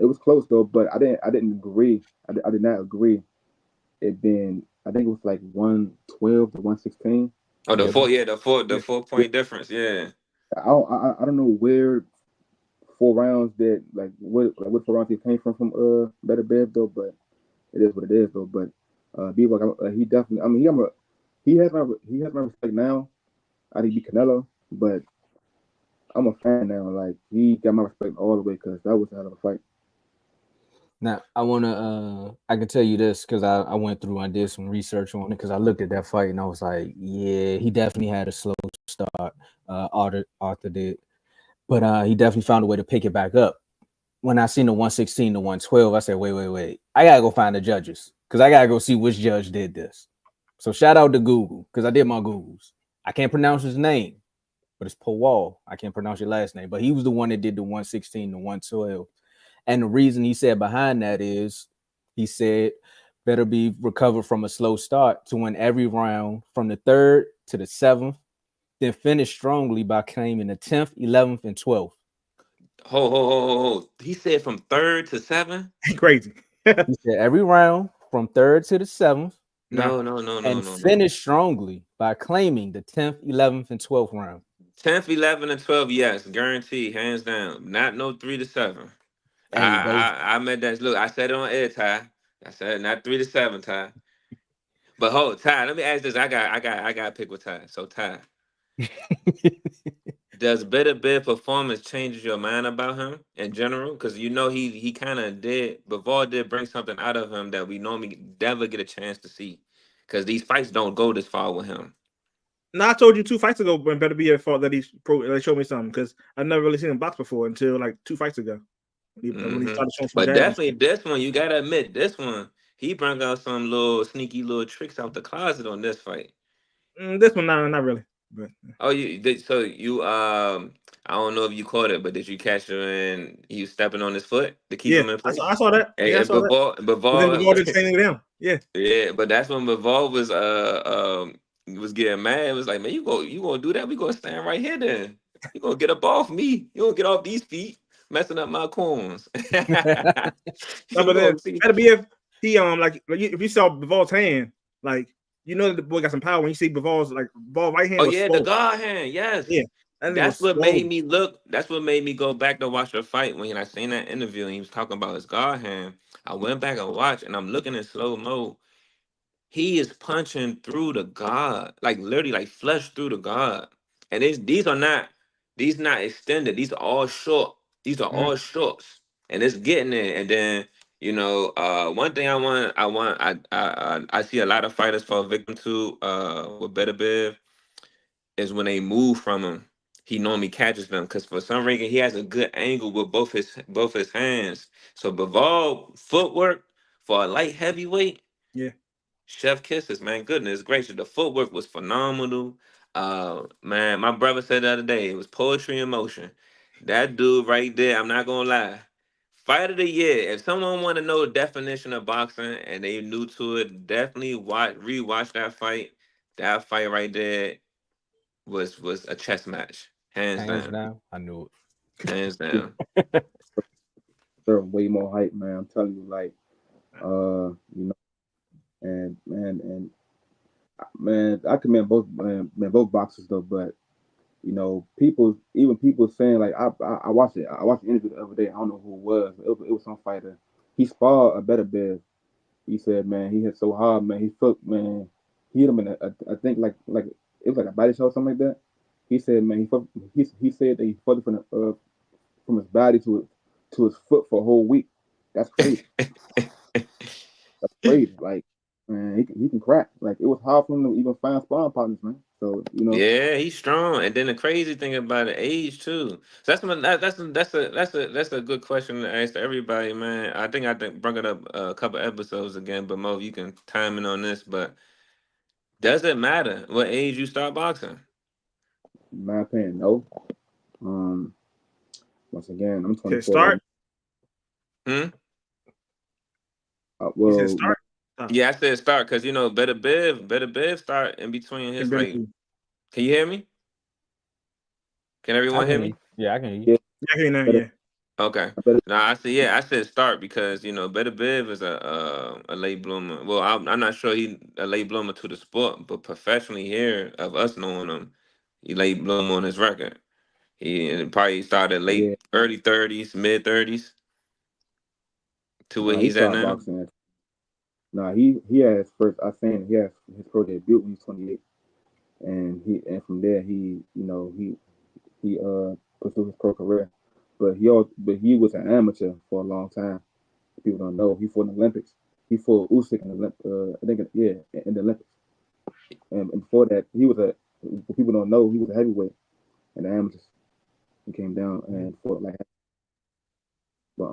it was close though. But I didn't agree. I did not agree. It being I think it was like 112 to 116. Oh, Yeah, the yeah. 4 point difference. Yeah. I don't know where 4 rounds that what 4 rounds he came from Better Bev though, but it is what it is though. But Bivol, he definitely. I mean, he has my respect now. I think he beat Canelo, but I'm a fan now. Like he got my respect all the way because that was a hell of a fight. Now I can tell you this because I went through, I did some research on it because I looked at that fight and I was like, yeah, he definitely had a slow start. Arthur did, but he definitely found a way to pick it back up. When I seen the 116 to 112, I said, wait, I gotta go find the judges because I gotta go see which judge did this. So shout out to Google because I did my Googles. I can't pronounce his name, but it's Powell. I can't pronounce your last name, but he was the one that did the 116 to 112. And the reason he said behind that is he said better be recovered from a slow start to win every round from the 3rd to the 7th, then finish strongly by claiming the 10th, 11th, and 12th. Ho. He said from 3rd to 7th. Crazy. He said every round from 3rd to the 7th Nah. and finish strongly by claiming the 10th, 11th, and 12th round. 10th, 11th, and 12th. Yes, guaranteed, hands down. Not no 3 to 7. Hey, those I meant that. Look, I said it on air, Ty. I said not 3 to 7, Ty. But hold, Ty. Let me ask this. I got to pick with Ty. So Ty, does Better Bid performance change your mind about him in general? Because he kind of did. Bivol did bring something out of him that we normally never get a chance to see. Because these fights don't go this far with him. No, I told you 2 fights ago when Beterbiev fought that they showed me something because I've never really seen him box before until like 2 fights ago when he started showing some But jabs. definitely this one, you gotta admit, this one, he brought out some little sneaky little tricks out the closet on this fight. This one, not really. But Oh, I don't know if you caught it, but did you catch him and he was stepping on his foot to keep yeah, him in place? I saw that. And, Yeah, I and saw that. But then Bivol did the same thing to them. Yeah. yeah, but that's when Bivol was getting mad. It was like, man, you gonna do that? We gonna stand right here then. You gonna get up off me. You gonna get off these feet, messing up my corns. No, but then Beterbiev, he like if you saw Bivol's hand, like that the boy got some power when you see Bivol's Bivol right hand. Oh was yeah, slow. the guard hand, yes. Yeah, that thing was That's what slow. made me look. That's what made me go back to watch the fight when I seen that interview and he was talking about his guard hand. I went back and watched, and I'm looking in slow mo. He is punching through the guard, like literally, like flush through the guard. And these not extended. These are all short. These are all shorts, and it's getting there. And then one thing I see a lot of fighters fall victim to with Beterbiev is when they move from him, he normally catches them because for some reason he has a good angle with both his hands. So Bivol footwork for a light heavyweight, Yeah. chef kisses, man. Goodness gracious, the footwork was phenomenal. Man, my brother said the other day it was poetry in motion. That dude right there, I'm not gonna lie. Fight of the year. If someone want to know the definition of boxing and they new to it, definitely rewatch that fight. That fight right there was a chess match, hands Hands down, down. I knew hands down. They're way more hype, man. I'm telling you, like, you know, and man, I commend both boxers though, but you know, even people saying like I watched it. I watched the interview the other day. I don't know who it was. But it was some fighter. He sparred a Beterbiev. He said, man, he hit so hard, man. He felt, man, he hit him in I think like it was like a body shot or something like that. He said, man, he said that he felt it from his body to his foot for a whole week. That's crazy. That's crazy. Like, man, he can crack. Like, it was hard for him to even find sparring partners, man. So you know, Yeah, he's strong. And then the crazy thing about the age too. So that's a good question to ask to everybody, man. I think bring it up a couple episodes again, but Mo, you can time in on this. But does it matter what age you start boxing? in my opinion, no. Um, Once again, I'm To 24 right start, Hmm? now. you said Well, start. Oh, Yeah, I said start because you know Better Biv start in between in his like. between. Can you hear me? Can it. I everyone can hear hear me? you. Yeah, I can hear you. yeah, Yeah, here now. better, Yeah. Okay. better, No, I said start because you know Beterbiev is a late bloomer. Well, I'm not sure he a late bloomer to the sport, but professionally here of us knowing him, he late bloomer on his record. He and probably started yeah. late early 30s, mid 30s to where Nah, he he's at started now. boxing. Nah, he had his first. I seen he had his pro debut when he was 28, and from there he pursued his pro career. But he was an amateur for a long time. People don't know he fought in the Olympics. He fought Usyk in the I think yeah in the Olympics. And before that, he was a. What people don't know, he was a heavyweight in the amateurs. He came down and fought like. But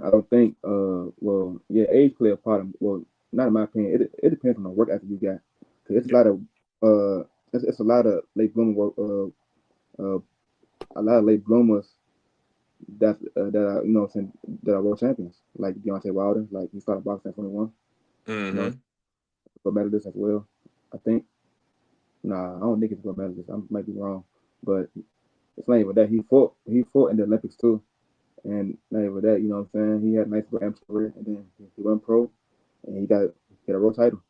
I don't think well yeah, age play a part of, well, not in my opinion. It depends on the work ethic you got. Cause it's a Yeah. lot of it's a lot of late bloomer work uh a lot of late bloomers that are, you know what I'm saying, that are world champions. Like Deontay Wilder, like he started boxing at 21, you know, Mm-hmm. gold medalist as well. I think. Nah, I don't think it's gold medalist. I might be wrong. But it's not even that. He fought in the Olympics too. And not even that, you know what I'm saying? He had a nice little amateur career, and then he went pro, and he got a world title.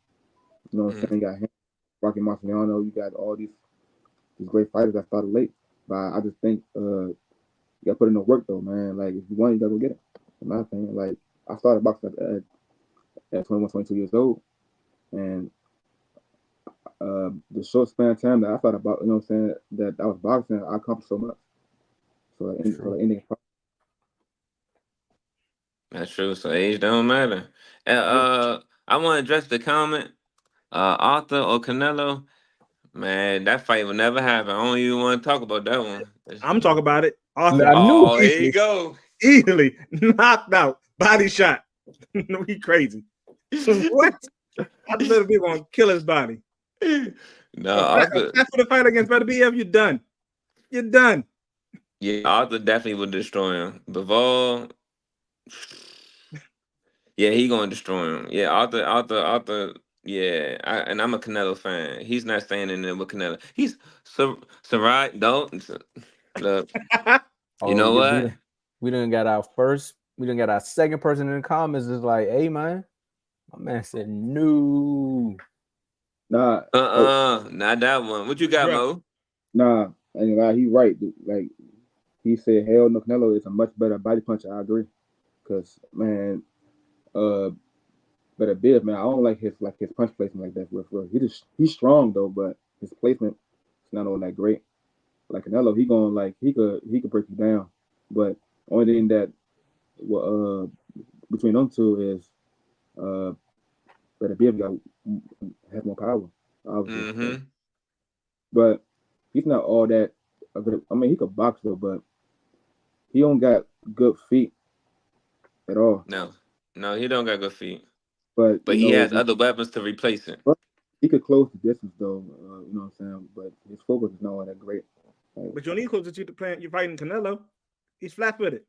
You know what I'm Mm-hmm. saying? You got him, Rocky Marciano. You got all these great fighters that started late. But I just think you got to put in the work though, man. Like if you want, you got to go get it. In my opinion, like I started boxing at 21, 22 years old, and the short span of time that I thought about, you know what I'm saying, that I was boxing, I accomplished so much. So True. the ending, That's true. So age don't matter. Yeah. I want to address the comment. Arthur or Canelo, man, that fight will never happen. I don't even want to talk about that one. I'm talking about it. Arthur I knew. Oh, here you easily, go. easily knocked out, body shot. No, he crazy. What? I just let a big one kill his body. No, If Arthur. that's for the fight against Beterbiev, you're done. You're done. Yeah, Arthur definitely would destroy him. Bivol, yeah, he gonna destroy him. Yeah, Arthur. Yeah, and I'm a Canelo fan. He's not staying in there with Canelo. He's Sarai. Don't look. You Oh know yeah, what? we done got our first. We done got our second person in the comments is like, hey man, my man said no. nah, oh Not that one. What you got, Bro, Mo? nah, and he right. Dude. Like he said, hell no, Canelo is a much better body puncher. I agree, cause man, uh, but a bit man, I don't like his punch placement like that. For he's strong though, but his placement is not all that great. Like Canelo, he going like he could break you down, but only thing that well, between them two is that a bit got has more power, obviously. So Mm-hmm. but he's not all that. I mean, he could box though, but he don't got good feet at all. No, he don't got good feet. But But he has other weapons to replace it. but he could close the distance though. You know what I'm saying? But his focus is not all that great. But you don't need close to playing. You're fighting Canelo. He's flat-footed.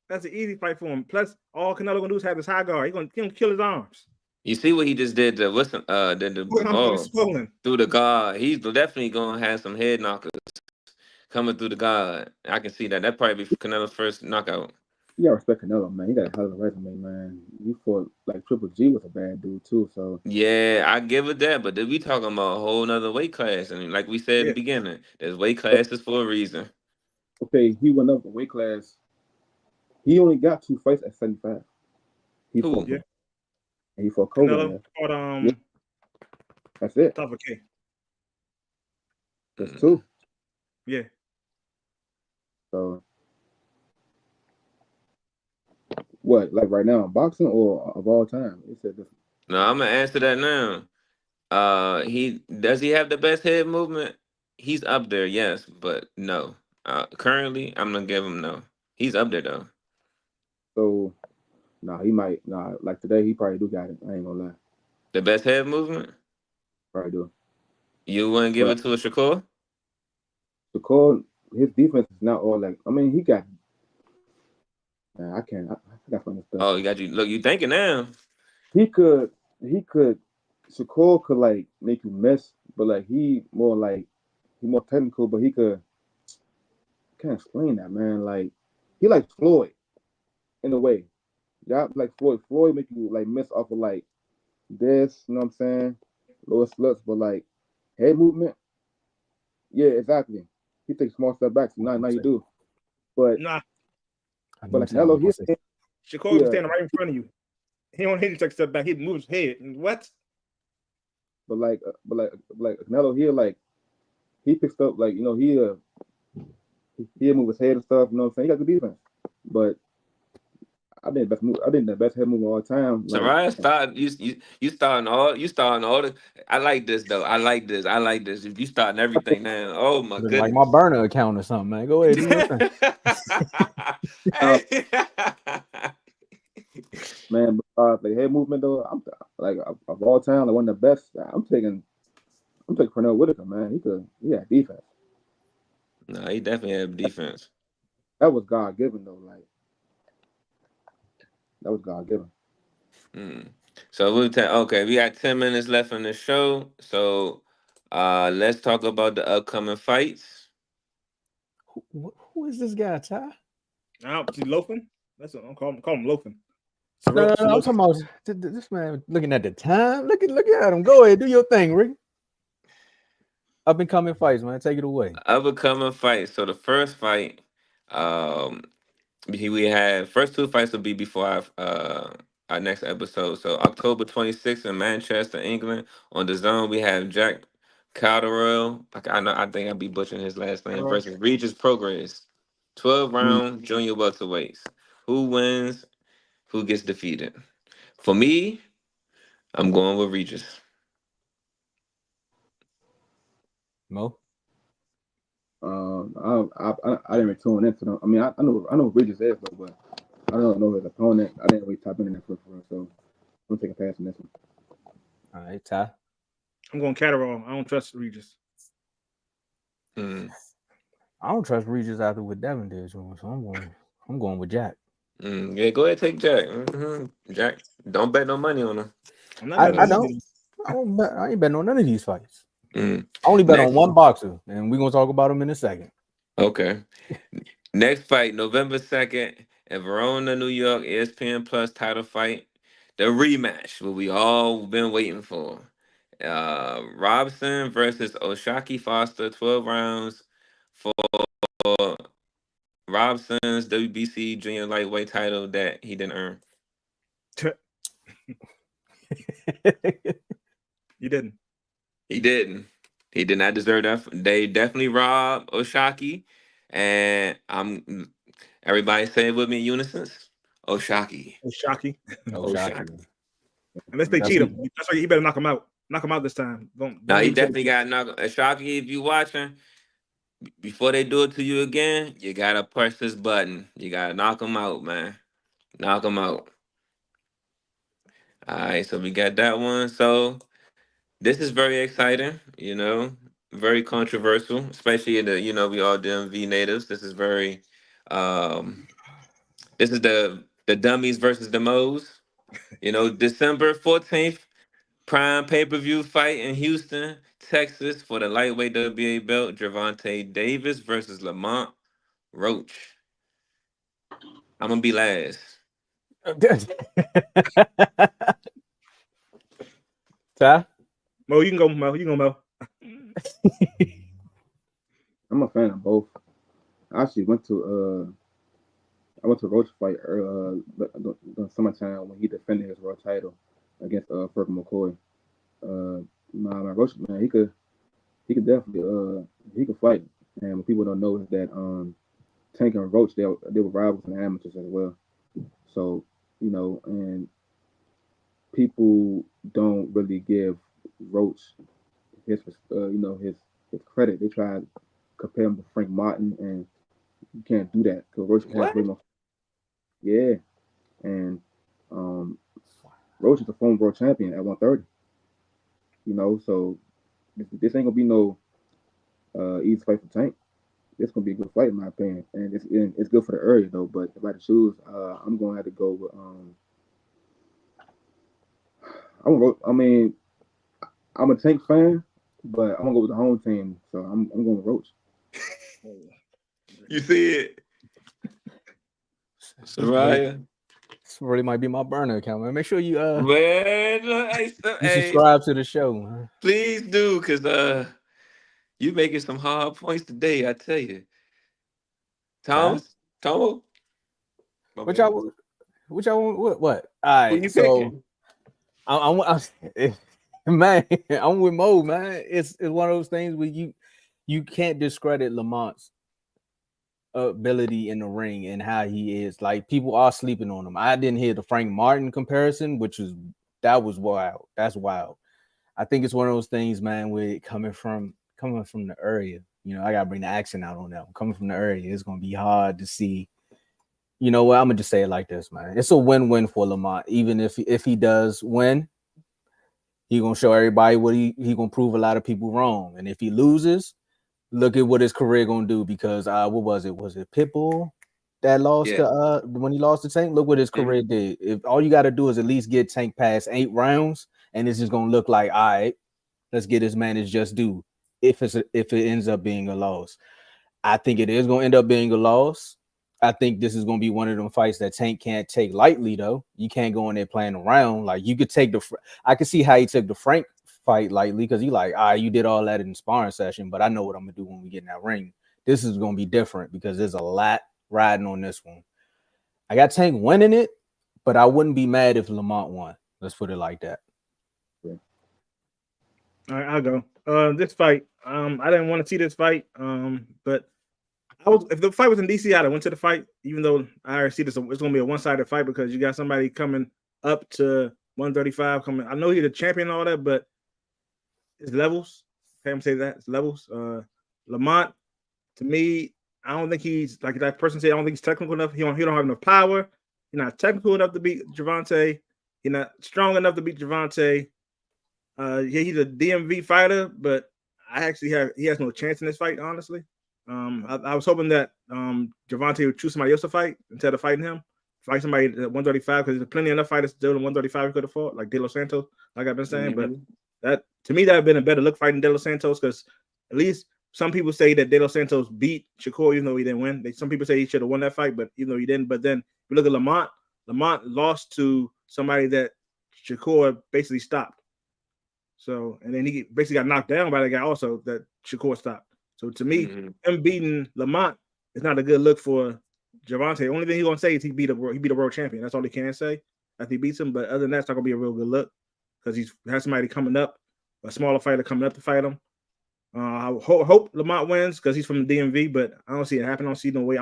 That's an easy fight for him. Plus, all Canelo gonna do is have his high guard. He gonna kill his arms. You see what he just did to the ball through the guard. He's definitely gonna have some head knockers coming through the guard. I can see that. That probably be Canelo's first knockout. You gotta respect Canelo, man. He got a hell of a resume, man. He fought like Triple G was a bad dude too. So yeah, I give it that. But then we talking about a whole nother weight class, and like we said in the beginning, there's weight classes for a reason. Okay, he went up a weight class. He only got 2 fights at 75. He fought, and he fought Kogan. Fought, That's it. Top of K. That's 2. Yeah. So what? Like right now, boxing or of all time? He said this. No, I'm gonna answer that now. He have the best head movement? He's up there, yes, but no. Currently, I'm gonna give him no. He's up there though. So, he might. Like today, he probably do got it. I ain't gonna lie. The best head movement? Probably do. You wouldn't give it to a Shakur? Shakur, his defense is not all like. I mean, he got. Man, I can't. I got some stuff. Oh, look, you thinking now? He could. Shakur could like make you miss, but like he more technical, but he could. Can't explain that, man. Like he like Floyd. In a way, yeah, like Floyd make you like miss off of like this, you know what I'm saying? Lower sluts, but like head movement, yeah, exactly. He takes small step back, so now you do. But like Canelo, Shakur was standing right in front of you. He don't hit you take a step back. He moves his head. What? But like Canelo here, like he picks up like he'll move his head and stuff. You know what I'm saying? He got good defense, but. I think the best head move of all time. So Ryan starting you starting all the. I like this though. I like this. If you starting everything now, oh my goodness, like my burner account or something, man. Go ahead, do your thing. Man, but like head movement though, I'm like of all time, like one of the best. I'm taking Pernell Whitaker, man. He had defense. No, he definitely had defense. That was God given though, like. That was God given. So we got 10 minutes left on the show. So let's talk about the upcoming fights. Who is this guy, Ty? He's loafing. That's what I'm calling him loafing. No, I'm talking about this man looking at the time. Look at him. Go ahead, do your thing, Rick. Up and coming fights, man. Take it away. Up and coming fights. So the first fight, we had first 2 fights will be before our next episode. So October 26th in Manchester, England. On the zone, we have Jack Calderell. I think I'll be butchering his last name. Versus Regis Prograis. 12-round junior welterweights. Who wins? Who gets defeated? For me, I'm going with Regis. Mo? I didn't really tune into them. I mean, I know who Regis is, but I don't know his opponent. I didn't really type in that for him, so I'm taking a pass on this one. All right, Ty. I'm going Catterall. I don't trust Regis. I don't trust Regis after what Devin did, so I'm going with Jack. Yeah, go ahead, take Jack. Jack, don't bet no money on him. I ain't betting on none of these fights. I only bet on one boxer, and we're gonna talk about him in a second. Okay. Next fight, November 2nd in Verona, New York, ESPN Plus title fight. The rematch, what we all been waiting for. Robson versus Oshaki Foster, 12 rounds for Robson's WBC junior lightweight title that he didn't earn. You didn't. He didn't. He did not deserve that. They definitely robbed Oshaki, and everybody say it with me in unison. Oshaki. Oshaki. Oshaki. Unless they cheat him. That's why he better knock him out. knock him out this time. Don't Now he leave definitely got knocked. Shocky, if you watching, before they do it to you again, you gotta push this button. You gotta knock him out, man. Knock him out. All right, so we got that one. So this is very exciting, very controversial, especially in the, we all DMV natives. This is very, this is the dummies versus the Moes. December 14th, prime pay-per-view fight in Houston, Texas for the lightweight WBA belt, Gervonta Davis versus Lamont Roach. I'm gonna be last. Ty? Mo, you can go, Mo. You can go, Mo. I'm a fan of both. I actually went to Roach fight the summertime when he defended his world title against Fergus McCoy. My Roach, man, he could definitely he could fight. And what people don't know is that Tank and Roach, they were rivals and amateurs as well. So, and people don't really give Roach his his credit. They try to compare him to Frank Martin, and you can't do that because Roach has way more. Yeah, and Roach is a former world champion at 130. So this ain't gonna be no easy fight for Tank. It's gonna be a good fight in my opinion, and it's good for the area though. But if I had to choose, I'm gonna have to go with I'm a Tank fan, but I'm gonna go with the home team, so I'm going with Roach. You see it, Soraya? This really might be my burner account, man. Make sure you Man, you subscribe to the show, man. Please do, cause you making some hard points today. I tell you, Thomas, Tomo. What y'all want? What? All Who right, you so picking? I'm man, I'm with Mo, man. It's one of those things where you can't discredit Lamont's ability in the ring and how he is. Like, people are sleeping on him. I didn't hear the Frank Martin comparison, that was wild. That's wild. I think it's one of those things, man, with coming from the area. I gotta bring the accent out on that one. Coming from the area, it's gonna be hard to see. You know what? I'm gonna just say it like this, man. It's a win-win for Lamont. Even if he does win, he gonna show everybody what he gonna prove a lot of people wrong. And if he loses, look at what his career gonna do. Because what was it? Was it Pitbull that lost when he lost to Tank? Look what his career did. If all you got to do is at least get Tank past 8 rounds, and it's just gonna look like, all right, let's get this man his just due. If it ends up being a loss, I think it is gonna end up being a loss. I think this is gonna be one of them fights that Tank can't take lightly, though. You can't go in there playing around. Like, you could take I could see how he took the Frank fight lightly, because he like, you did all that in the sparring session, but I know what I'm gonna do when we get in that ring. This is gonna be different because there's a lot riding on this one. I got Tank winning it, but I wouldn't be mad if Lamont won. Let's put it like that. Yeah. All right, I'll go. This fight, I didn't want to see this fight, but if the fight was in DC, I'd have went to the fight, even though I already see this. It's going to be a one-sided fight because you got somebody coming up to 135 coming. I know he's a champion and all that, but it's levels. Okay, I'm saying that it's levels. Lamont, to me, I don't think he's like that person said. I don't think he's technical enough. He don't have enough power. He's not technical enough to beat Gervonta. He's not strong enough to beat Gervonta. He's a DMV fighter, but he has no chance in this fight, honestly. I was hoping that Gervonta would choose somebody else to fight instead of fighting him. Fight somebody at 135, because there's plenty enough fighters still in 135 he could have fought, like De Los Santos, like I've been saying. But that, to me, that would have been a better look fighting De Los Santos, because at least some people say that De Los Santos beat Shakur even though he didn't win. Some people say he should have won that fight, but even though he didn't. But then if you look at Lamont lost to somebody that Shakur basically stopped. So, and then he basically got knocked down by the guy also that Shakur stopped. So to me, him beating Lamont is not a good look for Gervonta. The only thing he's gonna say is he beat a world champion. That's all he can say after he beats him. But other than that, it's not gonna be a real good look because he has somebody coming up, a smaller fighter coming up to fight him. I hope Lamont wins because he's from the DMV, but I don't see it happen. I don't see no way.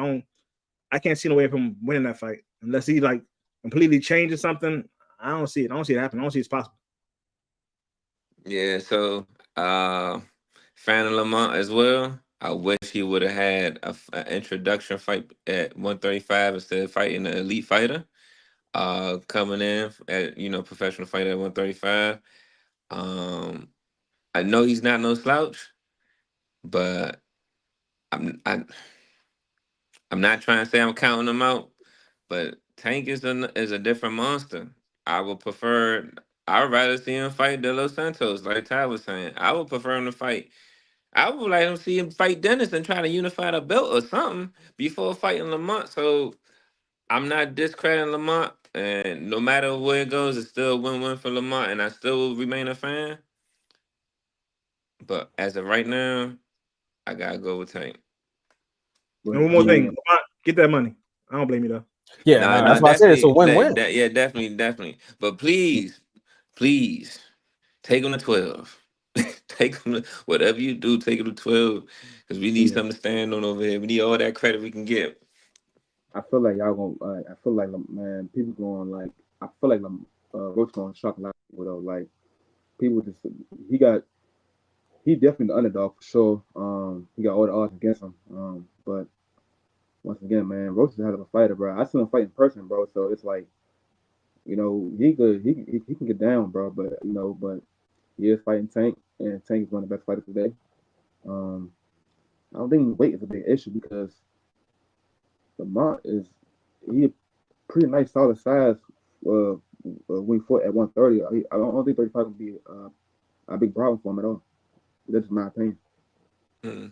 I can't see no way of him winning that fight unless he like completely changes something. I don't see it. I don't see it happen. I don't see it's possible. Yeah, so fan of Lamont as well. I wish he would have had an introduction fight at 135 instead of fighting an elite fighter. Coming in at professional fighter at 135. I know he's not no slouch, but I'm I, I'm not trying to say I'm counting him out. But Tank is a different monster. I would prefer. I would rather see him fight De Los Santos, like Ty was saying. I would prefer him to fight. I would like to see him fight Dennis and try to unify the belt or something before fighting Lamont. So I'm not discrediting Lamont, and no matter where it goes, it's still a win-win for Lamont, and I still will remain a fan. But as of right now, I gotta go with Tank. And But one I more thing, mean, Lamont, get that money. I don't blame you though. Yeah, No, no, no, that's why I said it's a definitely, win-win. yeah, definitely. But please, please, take him to 12. Take him to whatever you do. Take him to 12 because we need yeah, something to stand on over here. We need all that credit we can get. I feel like y'all gonna. I feel like man, people going like. I feel like Roach gonna shock a lot of people though. Like people just he got he definitely the underdog for sure. He got all the odds against him. But once again, man, Roach is a hell of a fighter, bro. I seen him fight in person, bro. So it's like he can get down, bro. But but he is fighting Tank, and Tank is one of the best fighters today. Um, I don't think weight is a big issue because Lamont is he a pretty nice solid size. When he fought at 130, I don't think 35 can be a big problem for him at all. That's just my opinion. Mm.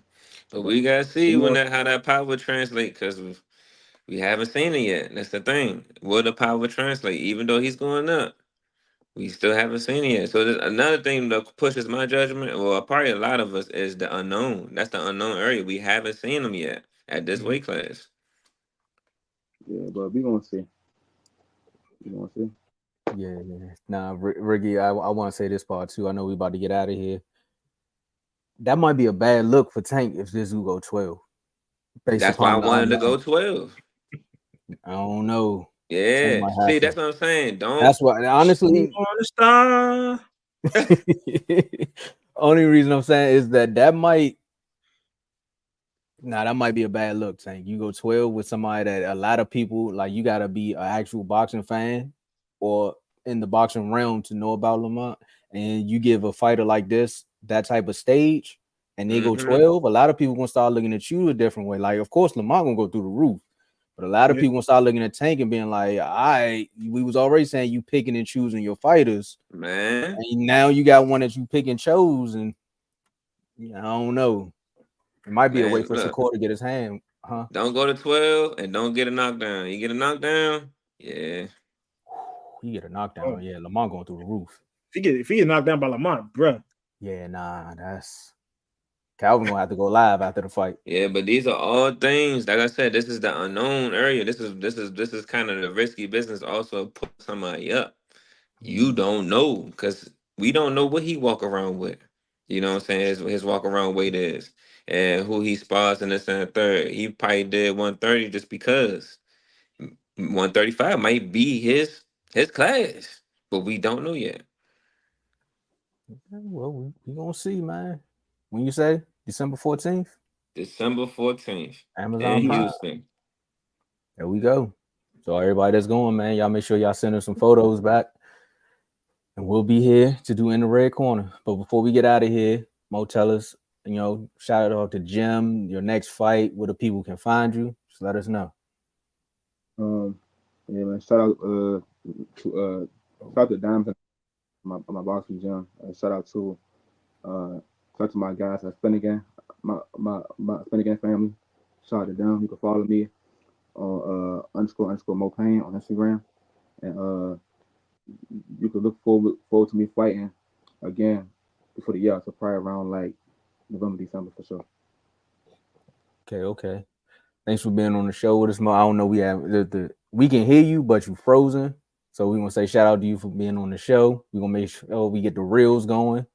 But But we gotta see you when know, that how that power translate because we haven't seen it yet. That's the thing. Will the power translate? Even though he's going up, we still haven't seen it yet. So there's another thing that pushes my judgment, well, probably a lot of us, is the unknown. That's the unknown area. We haven't seen him yet at this Mhm. weight class. yeah, but we gonna see. We gonna see. Yeah, yeah. Nah, Ricky, I want to say this part too. I know we about to get out of here. That might be a bad look for Tank if this will go 12, based That's why I upon the wanted to go unknown. 12. I don't know. Tank Yeah. might have See, to. that's what I'm saying. Don't. That's why, Shooting honestly, on the star. only reason I'm saying is that might, nah, that might be a bad look, Tank. You go 12 with somebody that a lot of people, like, you got to be an actual boxing fan or in the boxing realm to know about Lamont. And you give a fighter like this that type of stage and they go Mm-hmm. 12, a lot of people gonna start looking at you a different way. Like, of course, Lamont gonna go through the roof. But a lot of Yeah, people gonna start looking at Tank and being like, we was already saying you picking and choosing your fighters. Man. And now you got one that you pick and chose, and I don't know. It might be a way Man, for look. Shakur to get his hand, huh? Don't go to 12 and don't get a knockdown. You get a knockdown, yeah. He get a oh, knockdown. Yeah, Lamont going through the roof. if he get knocked down by Lamont, bruh. Yeah, nah, that's Calvin gonna have to go live after the fight. Yeah, but these are all things. Like I said, this is the unknown area. This is kind of the risky business. Also, put somebody up. You don't know because we don't know what he walk around with. You know what I'm saying? His walk around weight is and who he spars in this and the third. He probably did 130 just because 135 might be his class, but we don't know yet. Well, we gonna see, man. When you say December 14th, December 14th Amazon in Mhm. Prime. Houston. There we go. So everybody that's going, man, y'all make sure y'all send us some photos back. And we'll be here to do in the red corner. But before we get out of here, Mo, tell us, shout out to Jim, your next fight, where the people can find you. Just let us know. Um, yeah, man. Shout out to Dimes, my boxing gym. Shout out to uh, shout out to my guys at Finnegan, my Finnegan family. Shout out to them. You can follow me on __ Moe Payne on Instagram, and you can look forward to me fighting again before the year. So probably around like November, December for sure. Okay. Thanks for being on the show with us, Mo. I don't know, we can hear you, but you frozen. So we're gonna say shout out to you for being on the show. We're gonna make sure we get the reels going,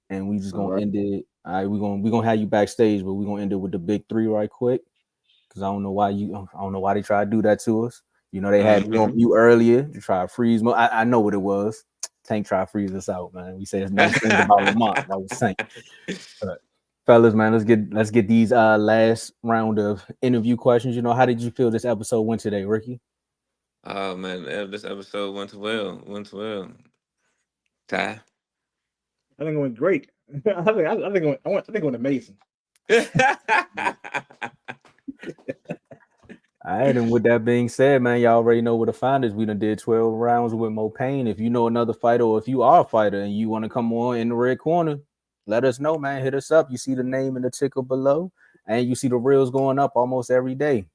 and we just All gonna right. end it. All right, we're gonna have you backstage, but we're gonna end it with the big three right quick. Cause I don't know why they try to do that to us. They had me on Mhm. mute earlier to try to freeze. I know what it was. Tank try to freeze us out, man. We say it's no things about Lamont. That was Tank. Fellas, man, let's get these last round of interview questions. How did you feel this episode went today, Ricky? Oh man, this episode went well. Ty. I think it went great. I think it went amazing. All right, and with that being said, man, y'all already know where to find us. We done did 12 rounds with Moe Payne. If you know another fighter, or if you are a fighter and you want to come on in the red corner, let us know, man. Hit us up. You see the name in the ticker below, and you see the reels going up almost every day.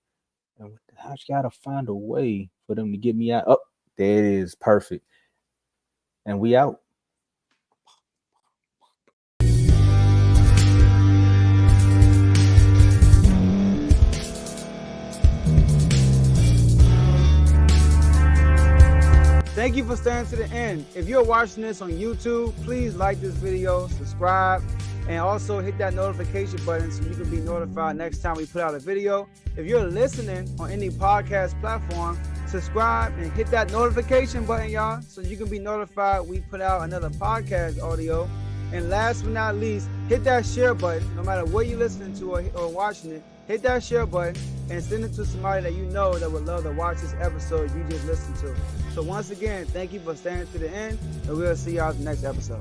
And I just gotta find a way for them to get me out. Oh, there it is. Perfect. And we out. Thank you for staying to the end. If you're watching this on YouTube, please like this video, subscribe, and also hit that notification button so you can be notified next time we put out a video. If you're listening on any podcast platform, subscribe and hit that notification button, y'all, so you can be notified we put out another podcast audio. And last but not least, hit that share button. No matter what you're listening to or watching it, hit that share button and send it to somebody that you know that would love to watch this episode you just listened to. So once again, thank you for staying to the end, and we'll see y'all in the next episode.